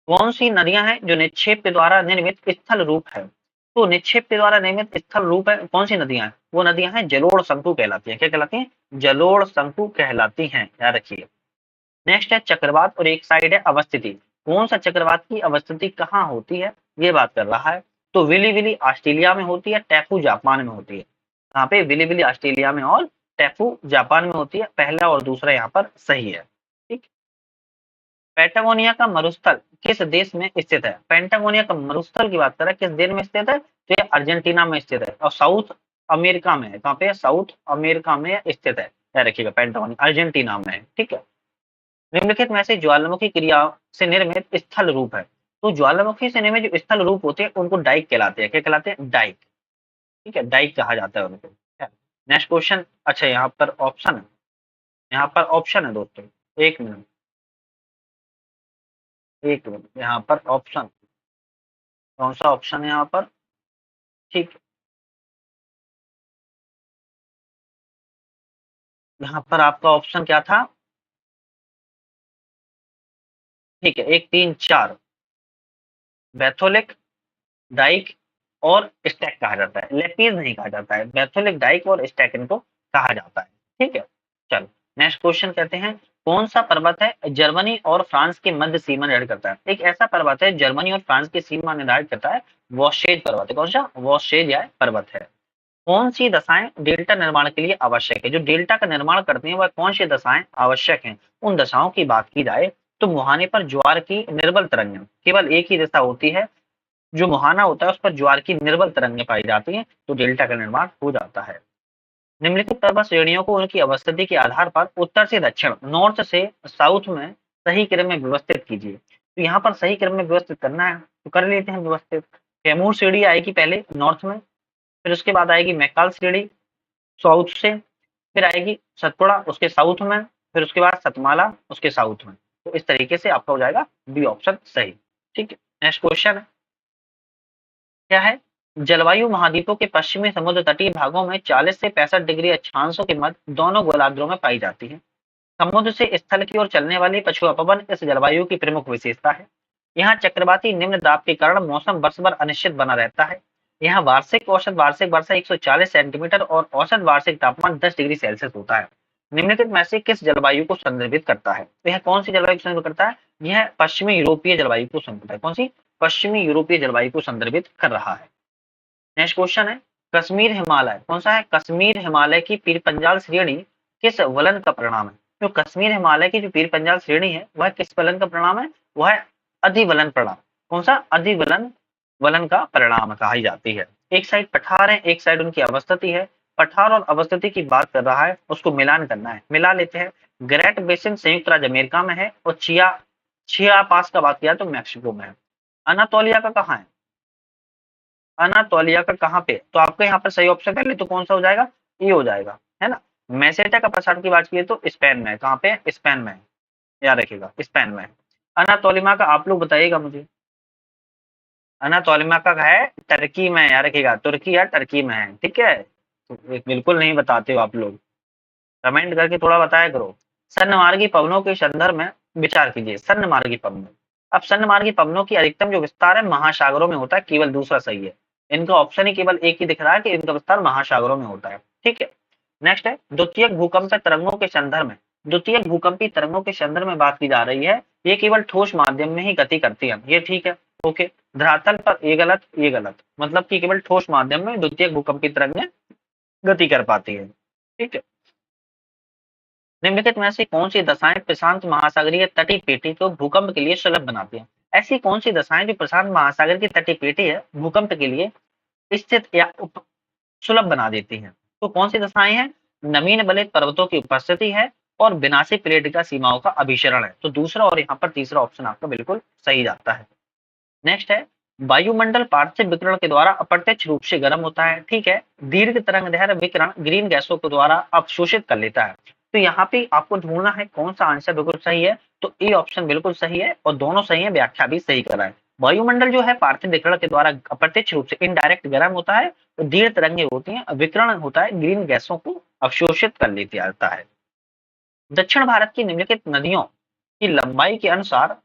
कौन सी नदियां हैं जो निक्षेप के द्वारा निर्मित स्थल रूप है? तो निक्षेप के द्वारा निर्मित स्थल रूप है, कौन सी नदियां हैं? वो नदियां हैं जलोढ़ शंकु कहलाती हैं। क्या कहलाती हैं? जलोढ़ शंकु कहलाती हैं, याद रखिए। नेक्स्ट है चक्रवात और एक साइड है अवस्थिति। कौन सा चक्रवात की अवस्थिति कहाँ होती है? ये बात कर रहा है। तो विली विली ऑस्ट्रेलिया में होती है, टैफू जापान में होती है। यहाँ पे विली विली ऑस्ट्रेलिया में और टैफू जापान में होती है। पहला और दूसरा यहाँ पर सही है। ठीक। पैटागोनिया का मरुस्थल किस देश में स्थित है? पेंटागोनिया का मरुस्थल की बात करें किस देश में स्थित है? तो ये अर्जेंटीना में स्थित है और साउथ अमेरिका में है। कहाँ पे? साउथ अमेरिका में स्थित है। याद रखिएगा, पेंटागोनिया अर्जेंटीना में है। ठीक है। निम्नलिखित में से ज्वालामुखी क्रिया से निर्मित स्थल रूप है। तो ज्वालामुखी से निर्मित जो स्थल रूप होते हैं उनको डाइक कहलाते हैं। क्या कहलाते हैं? डाइक। ठीक है, डाइक कहा जाता है उनको। Next question. अच्छा, यहाँ पर ऑप्शन है, यहाँ पर ऑप्शन है दोस्तों। एक मिनट, एक मिनट, यहाँ पर ऑप्शन, कौन सा ऑप्शन है यहाँ पर? ठीक। यहाँ पर आपका ऑप्शन क्या था? ठीक है, 1, 3, 4। बैथोलिक, डाइक और स्टैक कहा जाता है, लेपीज नहीं कहा जाता है। बैथोलिक, डाइक और स्टैक इनको कहा जाता है। ठीक है। चलो, नेक्स्ट क्वेश्चन कहते हैं, कौन सा पर्वत है जर्मनी और फ्रांस की मध्य सीमा निर्धारित करता है? एक ऐसा पर्वत है जर्मनी और फ्रांस की सीमा निर्धारित करता है, वॉशेज पर्वत है। कौन सा? वॉशेज या पर्वत है। कौन सी दशाएं डेल्टा निर्माण के लिए आवश्यक है? जो डेल्टा का निर्माण करती हैं वह कौन सी दशाएं आवश्यक हैं? उन दशाओं की बात की जाए तो मुहाने पर ज्वार की निर्बल तरंगें, केवल एक ही दशा होती है, जो मुहाना होता है उस पर ज्वार की निर्बल तरंगें पाई जाती हैं, तो डेल्टा का निर्माण हो जाता है। निम्नलिखित पर्वत श्रेणियों को उनकी अवस्थिति के आधार पर उत्तर से दक्षिण, नॉर्थ से साउथ में सही क्रम में व्यवस्थित कीजिए। तो यहाँ पर सही क्रम में व्यवस्थित करना है तो कर लेते हैं व्यवस्थित। कैमूर श्रेणी आएगी पहले नॉर्थ में, फिर उसके बाद आएगी मैकाल श्रेणी साउथ से, फिर आएगी सतपुड़ा उसके साउथ में, फिर उसके बाद सतमाला उसके साउथ में। तो इस तरीके से आपका हो जाएगा बी ऑप्शन सही। ठीक है। नेक्स्ट क्वेश्चन क्या है? जलवायु महाद्वीपों के पश्चिमी समुद्र तटीय भागों में 40 से 65 डिग्री अक्षांशों के मध्य दोनों गोलार्धों में पाई जाती है। समुद्र से स्थल की ओर चलने वाली पछुआ पवन इस जलवायु की प्रमुख विशेषता है। यहाँ चक्रवाती निम्न दाब के कारण मौसम वर्ष भर अनिश्चित बना रहता है। यहाँ वार्षिक औसत वार्षिक वर्षा 140 सेंटीमीटर और औसत वार्षिक तापमान 10 डिग्री सेल्सियस होता है। निम्नलिखित में से किस जलवायु को संदर्भित करता है? तो यह कौन सी जलवायु को संदर्भित करता है? यह पश्चिमी यूरोपीय जलवायु को संदर्भित है। कौन सी? पश्चिमी यूरोपीय जलवायु को संदर्भित कर रहा है। नेक्स्ट क्वेश्चन है, कश्मीर हिमालय कौन सा है? कश्मीर हिमालय की पीर पंजाल श्रेणी किस वलन का परिणाम है? तो कश्मीर हिमालय की जो पीर पंजाल श्रेणी है वह किस वलन का परिणाम है? वह है अधिवलन परिणाम। कौन सा? अधिवलन वलन का परिणाम कही जाती है। एक साइड पठार है, एक साइड उनकी अवस्थिति है। पठार और अवस्थिति की बात कर रहा है, उसको मिलान करना है, मिला लेते हैं। ग्रेट बेसिन संयुक्त राज्य अमेरिका में है और छिया पास का बात किया तो मैक्सिको में है। अनातोलिया का कहाँ है? अनातोलिया का कहाँ पे? तो आपको यहाँ पर सही ऑप्शन पहले तो कौन सा हो जाएगा? ये हो जाएगा, है ना। मेसेटा का प्रसार की बात की तो स्पेन में है। कहाँ पे? स्पेन में है, याद रखिएगा, स्पेन में है। अनातोलिया का आप लोग बताइएगा मुझे। अनातोलिया का है टर्की में, याद रखिएगा, तुर्की या टर्की में है। ठीक है, तो बिल्कुल नहीं बताते हो आप लोग, कमेंट करके थोड़ा बताया करो। सन्नमार्गी पवनों के संदर्भ में विचार कीजिए। सन्नमार्गी पवनों, अब सन्नमार्गी पवनों की अधिकतम जो विस्तार है महासागरों में होता है, केवल दूसरा सही है। इनका ऑप्शन ही केवल एक ही दिख रहा है कि इनका विस्तार महासागरों में होता है। ठीक है। नेक्स्ट है द्वितीयक भूकंप तरंगों के संदर्भ में, द्वितीयक भूकंपी तरंगों के संदर्भ में बात की जा रही है। ये केवल ठोस माध्यम में ही गति करती है, ये ठीक है, ओके। धरातल पर ये गलत, ये गलत, मतलब कि केवल ठोस माध्यम में द्वितीयक भूकंपी तरंगें गति कर पाती है। ठीक है। निम्नलिखित में से कौन सी दशाएं प्रशांत महासागरीय तटीय पेटी को भूकंप के लिए सुलभ बनाती हैं? ऐसी कौन सी दशाएं जो प्रशांत महासागर की तटीय पेटी है भूकंप के लिए स्थित या सुलभ बना देती हैं? तो कौन सी दशाएं हैं? नवीन बलित पर्वतों की उपस्थिति है और विनाशी प्लेट का सीमाओं का अभिसरण है। तो दूसरा और यहाँ पर तीसरा ऑप्शन आपका बिल्कुल सही जाता है। नेक्स्ट है, वायुमंडल पार्थिव विकिरण के द्वारा अप्रत्यक्ष रूप से गर्म होता है। ठीक है। दीर्घ तरंग दैर्घ्य विकिरण ग्रीन गैसों के द्वारा अवशोषित कर लेता है। तो यहाँ पे आपको ढूंढना है कौन सा आंसर बिल्कुल सही है। तो ए ऑप्शन बिल्कुल सही है और दोनों सही है, व्याख्या भी सही करा है। वायुमंडल जो है पार्थिव विकिरण के द्वारा अप्रत्यक्ष रूप से इनडायरेक्ट गर्म होता है, तो दीर्घ तरंगे होती हैं, विकिरण होता है ग्रीन गैसों को अवशोषित कर लेती आता है। दक्षिण भारत की निम्नलिखित नदियों की लंबाई के अनुसार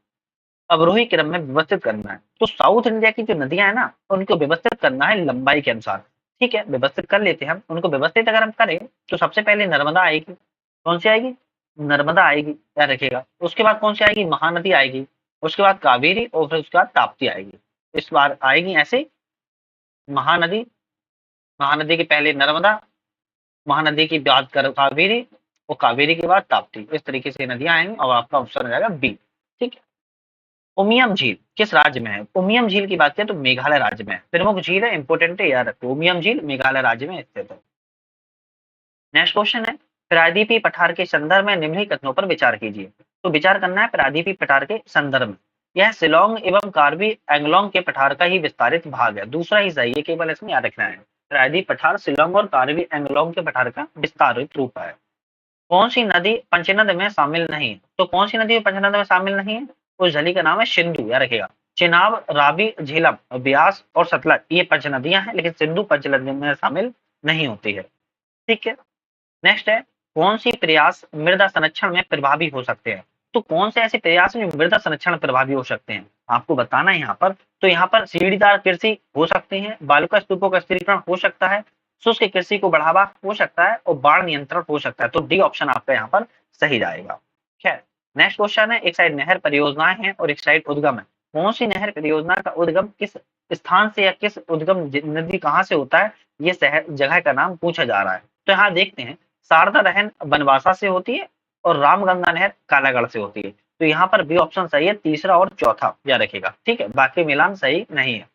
अवरोही क्रम में व्यवस्थित करना है। तो साउथ इंडिया की जो नदियां है ना, उनको व्यवस्थित करना है लंबाई के अनुसार। ठीक है, व्यवस्थित कर लेते हैं हम उनको। व्यवस्थित अगर हम करें तो सबसे पहले नर्मदा आएगी। कौन सी आएगी? नर्मदा आएगी, याद रखिएगा। उसके बाद कौन सी आएगी? महानदी आएगी। उसके बाद कावेरी और फिर उसके बाद ताप्ती आएगी। इस बार आएगी ऐसे महानदी, महानदी के पहले नर्मदा, महानदी की बात कर कावेरी और कावेरी के बाद ताप्ती। इस तरीके से नदियां आएंगी और आपका ऑप्शन हो जाएगा बी। ठीक है। उमियम झील किस राज्य में है? उमियम झील की बात करें तो मेघालय राज्य में है। प्रमुख झील है, इंपोर्टेंट है, याद रखो। उमियम झील मेघालय राज्य में स्थित है। नेक्स्ट क्वेश्चन है, प्रायद्वीपीय पठार के संदर्भ में निम्नलिखित कथनों पर विचार कीजिए। तो विचार करना है प्रायद्वीपीय पठार के संदर्भ में। यह शिलोंग एवं कार्बी एंगलोंग के पठार का ही विस्तारित भाग है। दूसरा ही सही है, केवल इसमें याद रखना है। प्रायद्वीप पठार शिलोंग और कार्बी एंगलोंग के पठार का विस्तारित रूप है। कौन सी नदी पंचनद में शामिल नहीं है? तो कौन सी नदी पंचनद में शामिल नहीं है? उस झील का नाम है सिंधु, याद रखिएगा। चेनाब, रावी, झेलम, ब्यास और सतलज ये पंच नदियां हैं, लेकिन सिंधु पंचनद में शामिल नहीं होती है। ठीक है। नेक्स्ट है, कौन सी प्रयास मृदा संरक्षण में प्रभावी हो सकते हैं? तो कौन से ऐसे प्रयास हैं जो मृदा संरक्षण में प्रभावी हो सकते हैं, आपको बताना है यहाँ पर। तो यहाँ पर सीढ़ीदार कृषि हो सकती है, बालुका स्तूपों का स्थिरीकरण हो सकता है, शुष्क कृषि को बढ़ावा हो सकता है और बाढ़ नियंत्रण हो सकता है। तो डी ऑप्शन आपका यहाँ पर सही जाएगा। खैर, नेक्स्ट क्वेश्चन है, एक साइड नहर परियोजनाएं हैं और एक साइड उद्गम है। कौन सी नहर परियोजना का उद्गम किस स्थान से या किस उद्गम नदी कहाँ से होता है, ये शहर जगह का नाम पूछा जा रहा है। तो यहाँ देखते हैं, शारदा रहन बनवासा से होती है और रामगंगा नहर कालागढ़ से होती है। तो यहाँ पर बी ऑप्शन सही है, तीसरा और चौथा याद रखेगा। ठीक है, बाकी मिलान सही नहीं है।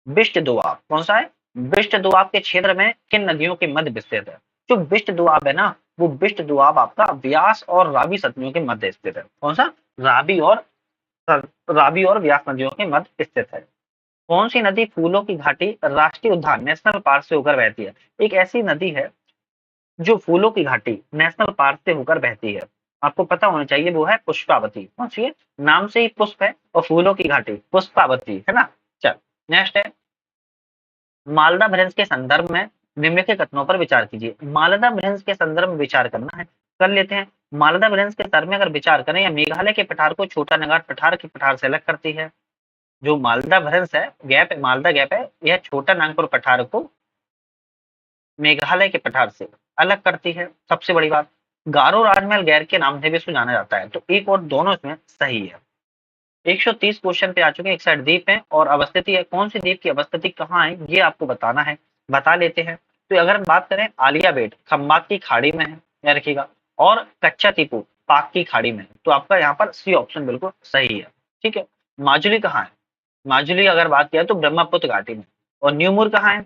बिष्ट दोआब कौन सा है? बिष्ट दोआब के क्षेत्र में किन नदियों के मध्य विस्तृत है? जो बिष्ट दोआब है ना, वो बिष्ट दोआब आपका व्यास और रावी सतलुजों के मध्य स्थित है। कौन सा? रावी और व्यास नदियों के मध्य स्थित है। कौन सी नदी फूलों की घाटी राष्ट्रीय उद्यान नेशनल पार्क से होकर बहती है? एक ऐसी नदी है जो फूलों की घाटी नेशनल पार्क से होकर बहती है, आपको पता होना चाहिए, वो है पुष्पावती। कौन सी है? नाम से ही पुष्प है और फूलों की घाटी पुष्पावती है ना। चल, नेक्स्ट है, मालदा भ्रंश के संदर्भ में निम्नलिखित कथनों पर विचार कीजिए। मालदा भ्रंश के संदर्भ में विचार करना है, कर लेते हैं। मालदा भ्रंश के संदर्भ में अगर विचार करें, या मेघालय के पठार को छोटा नगार पठार के पठार से अलग करती है। जो मालदा भ्रंश है, गैप है, मालदा गैप है, यह छोटा नागपुर पठार को मेघालय के पठार से अलग करती है। सबसे बड़ी बात, गारो राजमहल गैर के नाम से भी इसको जाना जाता है। तो एक और दोनों इसमें सही है। 130 क्वेश्चन पे आ चुके हैं। एक साइड द्वीप है और अवस्थिति है। कौन सी द्वीप की अवस्थिति कहाँ है, ये आपको बताना है, बता लेते हैं। तो अगर हम बात करें, आलिया बेट खम्बात की खाड़ी में है, याद रखिएगा, और कच्चा टीपू पाक की खाड़ी में है। तो आपका यहाँ पर सी ऑप्शन बिल्कुल सही है। ठीक है। माजुली कहाँ है? माजुली अगर बात किया तो ब्रह्मपुत्र घाटी में। और न्यूमुर कहाँ है?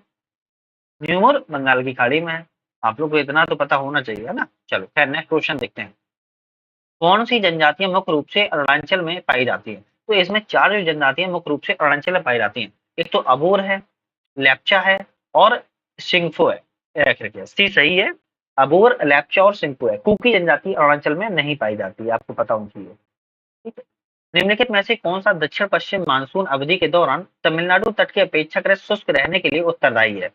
न्यूमुर बंगाल की खाड़ी में है। आप लोग को इतना तो पता होना चाहिए, है ना। चलो खैर, नेक्स्ट क्वेश्चन देखते हैं। कौन सी जनजातियां मुख्य रूप से अरुणाचल में पाई जाती है? तो इसमें चार जो जनजातियां मुख्य रूप से अरुणाचल में पाई जाती हैं, एक तो अबोर है, लेप्चा है और सिंगफो है। ये रख रखिए, सी सही है। अबोर, लेप्चा और सिंगफो है। कुकी जनजाति अरुणाचल में नहीं पाई जाती है, आपको पता होना चाहिए। ठीक है। निम्नलिखित में से कौन सा दक्षिण पश्चिम मानसून अवधि के दौरान तमिलनाडु तट के अपेक्षाकृत शुष्क रहने के लिए उत्तरदायी है?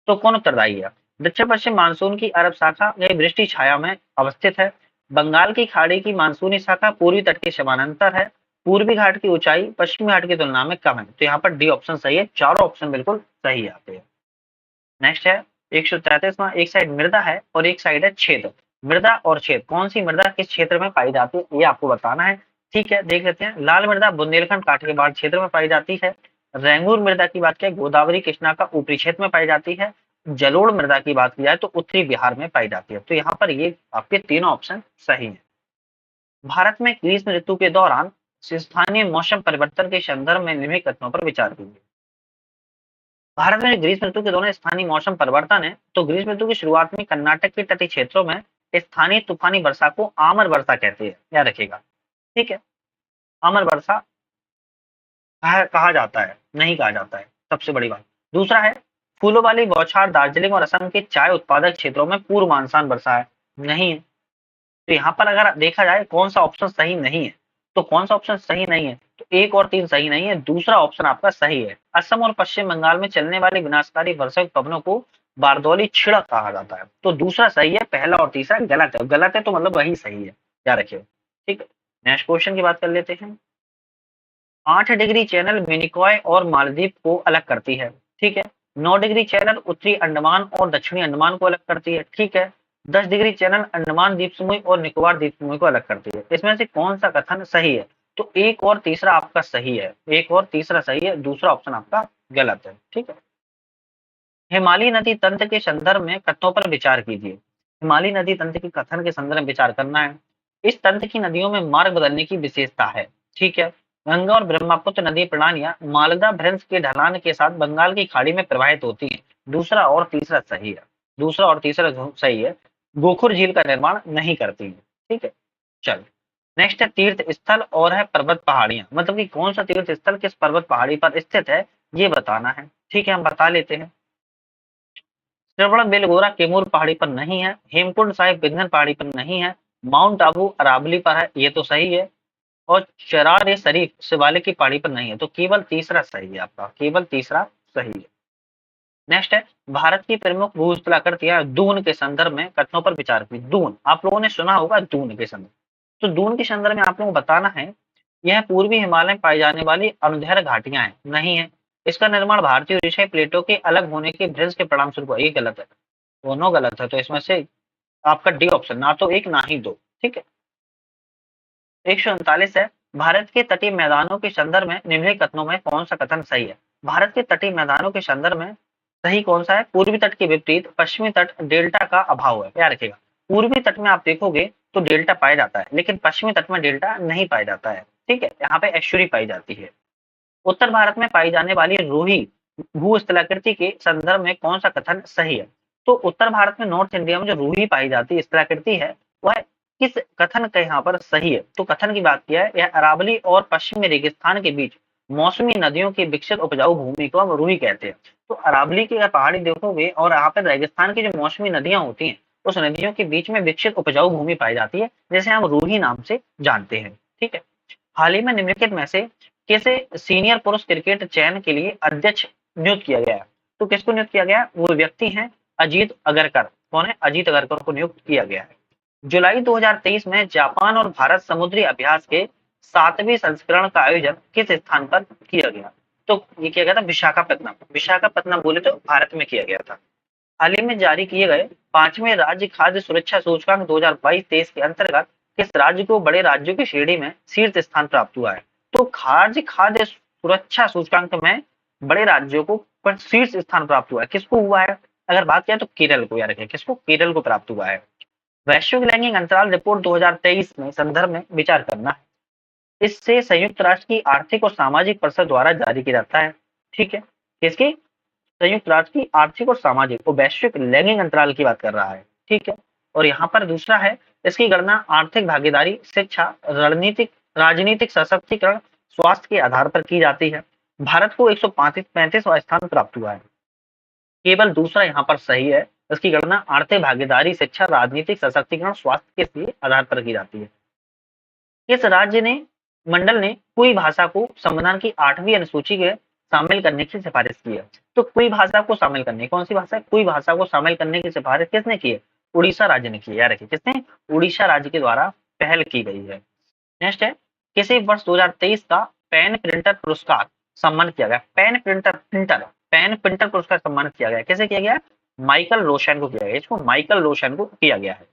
तो कौन उत्तरदायी है? दक्षिण पश्चिम मानसून की अरब शाखा या वृष्टि छाया में अवस्थित है। बंगाल की खाड़ी की मानसूनी शाखा पूर्वी तट के समानांतर है। पूर्वी घाट की ऊंचाई पश्चिमी घाट की तुलना में कम है। तो यहाँ पर डी ऑप्शन सही है, चारों ऑप्शन बिल्कुल सही आते हैं। नेक्स्ट है 133वां, एक साइड मृदा है और एक साइड है क्षेत्र। मृदा और क्षेत्र, कौन सी मृदा किस क्षेत्र में पाई जाती है, ये आपको बताना है। ठीक है, देख लेते हैं। लाल मृदा बुंदेलखंड काठियावाड़ क्षेत्र में पाई जाती है। रेंगूर मृदा की बात करें, गोदावरी कृष्णा का ऊपरी क्षेत्र में पाई जाती है। जलोढ़ मृदा की बात की जाए तो उत्तरी बिहार में पाई जाती है। तो यहाँ पर ये आपके तीनों ऑप्शन सही है। भारत में ग्रीष्म ऋतु के दौरान स्थानीय मौसम परिवर्तन के संदर्भ में निम्नलिखित कथनों पर विचार कीजिए। भारत में ग्रीष्म ऋतु के दौरान स्थानीय मौसम परिवर्तन है, तो ग्रीष्म ऋतु की शुरुआत में कर्नाटक के तटीय क्षेत्रों में स्थानीय तूफानी वर्षा को आमर वर्षा कहते हैं, याद रखिएगा। ठीक है, आमर वर्षा कहा जाता है, नहीं कहा जाता है, सबसे बड़ी बात। दूसरा है, फूलों वाली बौछार दार्जिलिंग और असम के चाय उत्पादक क्षेत्रों में पूर्व मानसून वर्षा है, नहीं है। तो यहाँ पर अगर देखा जाए कौन सा ऑप्शन सही नहीं है, तो कौन सा ऑप्शन सही नहीं है, तो 1 और 3 सही नहीं है, दूसरा ऑप्शन आपका सही है। असम और पश्चिम बंगाल में चलने वाली विनाशकारी वर्षा के पवनों को बारदौली छिड़क कहा जाता है। तो दूसरा सही है, पहला और तीसरा गलत है। गलत है तो मतलब वही सही है, याद रखिए। ठीक है, नेक्स्ट क्वेश्चन की बात कर लेते हैं। 8 डिग्री चैनल मिनिकॉय और मालदीव को अलग करती है। ठीक है। 9 डिग्री चैनल उत्तरी अंडमान और दक्षिणी अंडमान को अलग करती है। ठीक है। 10 डिग्री चैनल अंडमान द्वीप समूह और निकोबार द्वीप समूह को अलग करती है। इसमें से कौन सा कथन सही है? तो 1 और तीसरा आपका सही है, 1 और तीसरा सही है, दूसरा ऑप्शन आपका गलत है। ठीक है। हिमालयी नदी तंत्र के संदर्भ में कथनों पर विचार कीजिए। हिमालयी नदी तंत्र के कथन के संदर्भ में विचार करना है। इस तंत्र की नदियों में मार्ग बदलने की विशेषता है। ठीक है। गंगा और ब्रह्मपुत्र नदी प्रणालियां मालदा भ्रंश के ढलान के साथ बंगाल की खाड़ी में प्रवाहित होती हैं। दूसरा और तीसरा सही है, दूसरा और तीसरा सही है। गोखुर झील का निर्माण नहीं करती है। ठीक है। चल, नेक्स्ट है तीर्थ स्थल और है पर्वत पहाड़ियां, मतलब कि कौन सा तीर्थ स्थल किस पर्वत पहाड़ी पर स्थित है, ये बताना है। ठीक है, हम बता लेते हैं। श्रवण बेलगोरा कैमूर पहाड़ी पर नहीं है, हेमकुंड साहिब बिंदन पहाड़ी पर नहीं है, माउंट आबू अरावली पर है, ये तो सही है, और चरार ए शरीफ शिवालिक की पहाड़ी पर नहीं है। तो केवल तीसरा सही है आपका, केवल तीसरा सही है। नेक्स्ट है भारत की प्रमुख भूस्थलाकृतियां दून के संदर्भ में कथनों पर विचार की। दून आप लोगों ने सुना होगा, दून के संदर्भ, तो दून के संदर्भ में आप लोगों को बताना है, यह पूर्वी हिमालय में पाई जाने वाली अनुदैर्घ्य घाटियां हैं, नहीं है। इसका निर्माण भारतीय और एशियाई प्लेटों के अलग होने के भ्रंश के परिणाम स्वरूप हुआ, ये गलत है, दोनों गलत है। तो इसमें से आपका डी ऑप्शन, ना तो एक ना ही दो। ठीक है। 139 है, भारत के तटीय मैदानों के संदर्भ में निम्नलिखित कथनों में कौन सा कथन सही है? भारत के तटीय मैदानों के संदर्भ में सही कौन सा है? पूर्वी तट के विपरीत पश्चिमी तट डेल्टा का अभाव है। याद रखिएगा, पूर्वी तट में आप देखोगे तो डेल्टा पाया जाता है, लेकिन पश्चिमी तट में डेल्टा नहीं पाया जाता है। ठीक है, यहाँ पे एस्चुरी पाई जाती है। उत्तर भारत में पाई जाने वाली रूही भूस्थलाकृति के संदर्भ में कौन सा कथन सही है? तो उत्तर भारत में, नॉर्थ इंडिया में जो रूही पाई जाती है, स्थलाकृति है, वह किस कथन का यहाँ पर सही है? तो कथन की बात किया है, यह अरावली और पश्चिमी रेगिस्तान के बीच मौसमी नदियों की विकसित उपजाऊ भूमि को हम रूही कहते हैं। तो अरावली की अगर पहाड़ी देखोगे और यहाँ पे रेगिस्तान की जो मौसमी नदियां होती हैं, उस नदियों के बीच में विकसित उपजाऊ भूमि पाई जाती है, जिसे हम रूही नाम से जानते हैं। ठीक है। हाल ही में निम्नलिखित में से किसे सीनियर पुरुष क्रिकेट चयन के लिए अध्यक्ष नियुक्त किया गया है? तो किसको नियुक्त किया गया? वो व्यक्ति हैं अजीत अगरकर। कौन है? अजीत अगरकर को नियुक्त किया गया है। जुलाई 2023 में जापान और भारत समुद्री अभ्यास के 7वें संस्करण का आयोजन किस स्थान पर किया गया? तो ये किया गया था विशाखापत्तनम। विशाखापत्तनम बोले तो भारत में किया गया था। हाल ही में जारी किए गए 5वें राज्य खाद्य सुरक्षा सूचकांक 2022-23 के अंतर्गत किस राज्य को बड़े राज्यों की श्रेणी में शीर्ष स्थान प्राप्त हुआ है? तो खाद्य खाद्य सुरक्षा सूचकांक में बड़े राज्यों को शीर्ष स्थान प्राप्त हुआ है। किसको हुआ है? अगर बात करें तो केरल को, याद रखें, किसको? केरल को प्राप्त हुआ है। वैश्विक लैंगिक अंतराल रिपोर्ट 2023 में संदर्भ में विचार करना है। इससे संयुक्त राष्ट्र की आर्थिक और सामाजिक परिषद द्वारा जारी किया जाता है। ठीक है। किसकी? संयुक्त राष्ट्र की आर्थिक और सामाजिक और वैश्विक लैंगिक अंतराल की बात कर रहा है। ठीक है। और यहाँ पर दूसरा है, इसकी गणना आर्थिक भागीदारी, शिक्षा, रणनीतिक राजनीतिक सशक्तिकरण, स्वास्थ्य के आधार पर की जाती है। भारत को 135वां स्थान प्राप्त हुआ है। केवल दूसरा यहाँ पर सही है, इसकी गणना आर्थिक भागीदारी, शिक्षा, राजनीतिक सशक्तिकरण, स्वास्थ्य के आधार पर की जाती है। किस राज्य ने मंडल ने कुई भाषा को संविधान की 8वीं अनुसूची के शामिल करने की सिफारिश की है? तो कुई भाषा को शामिल करने, कौन सी भाषा है? कुई भाषा को शामिल करने की सिफारिश किसने की है? उड़ीसा राज्य ने की है। याद रखिए, किसने? उड़ीसा राज्य के द्वारा पहल की गई है। नेक्स्ट है, किसी वर्ष 2023 का पेन प्रिंटर पुरस्कार सम्मानित किया गया? पेन प्रिंटर पुरस्कार सम्मानित किया गया, कैसे किया गया? माइकल रोशन को किया गया। इसको माइकल रोशन को किया गया है।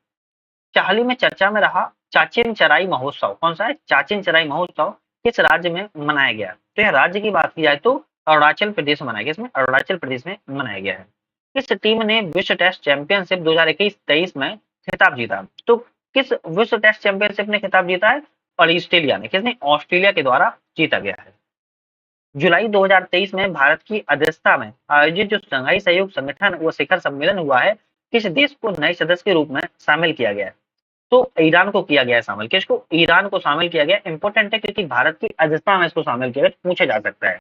चाहली में चर्चा में रहा चाचिन चराई महोत्सव, कौन सा है? चाचिन चराई महोत्सव किस राज्य में मनाया गया? तो यह राज्य की बात की जाए तो अरुणाचल प्रदेश में मनाया गया। इसमें अरुणाचल प्रदेश में मनाया गया है। किस टीम ने विश्व टेस्ट चैंपियनशिप 2021-23 में खिताब जीता? तो किस विश्व टेस्ट चैंपियनशिप ने खिताब जीता है? और ऑस्ट्रेलिया ने। किसने? ऑस्ट्रेलिया के द्वारा जीता गया है। जुलाई 2023 में भारत की अध्यक्षता में आयोजित जो शंघाई सहयोग संगठन व शिखर सम्मेलन हुआ है, किस देश को नए सदस्य के रूप में शामिल किया गया है? तो ईरान को किया गया है शामिल। किसको? ईरान को शामिल किया गया। इंपॉर्टेंट है क्योंकि भारत की अध्यक्षता में इसको शामिल किया गया, पूछा जा सकता है।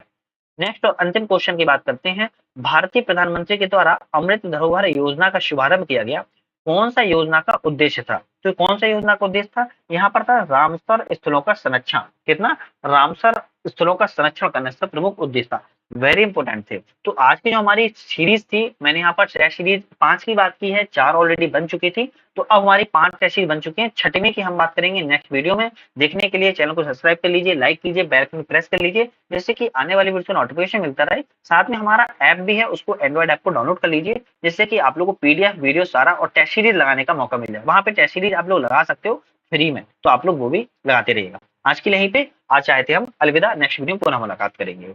नेक्स्ट और अंतिम क्वेश्चन की बात करते हैं। भारतीय प्रधानमंत्री के द्वारा अमृत धरोहर योजना का शुभारंभ किया गया, कौन सा योजना का उद्देश्य था? तो कौन सा योजना का उद्देश्य था? यहाँ पर था रामसर स्थलों का संरक्षण। कितना? रामसर स्थलों का संरक्षण करने से प्रमुख उद्देश्य था। वेरी इंपॉर्टेंट थे। तो आज की जो हमारी सीरीज थी, मैंने यहाँ पर टेस्ट सीरीज 5 की बात की है, 4 ऑलरेडी बन चुकी थी। तो अब हमारी 5 टेस्ट सीरीज बन चुकी हैं। छठवीं की हम बात करेंगे नेक्स्ट वीडियो में। देखने के लिए चैनल को सब्सक्राइब कर लीजिए, लाइक कीजिए, बेल आइकन प्रेस कर लीजिए, जिससे कि आने वाली वीडियो का नोटिफिकेशन मिलता रहे। साथ में हमारा ऐप भी है, उसको एंड्रॉइड ऐप को डाउनलोड कर लीजिए, जिससे कि आप लोग को पीडीएफ वीडियो सारा और टेस्ट सीरीज लगाने का मौका मिल जाए। वहां पे टेस्ट सीरीज आप लोग लगा सकते हो फ्री में, तो आप लोग वो भी लगाते रहिएगा। आज के लिए यहीं पे आज चाहते हम अलविदा। नेक्स्ट वीडियो में पुनः मुलाकात करेंगे।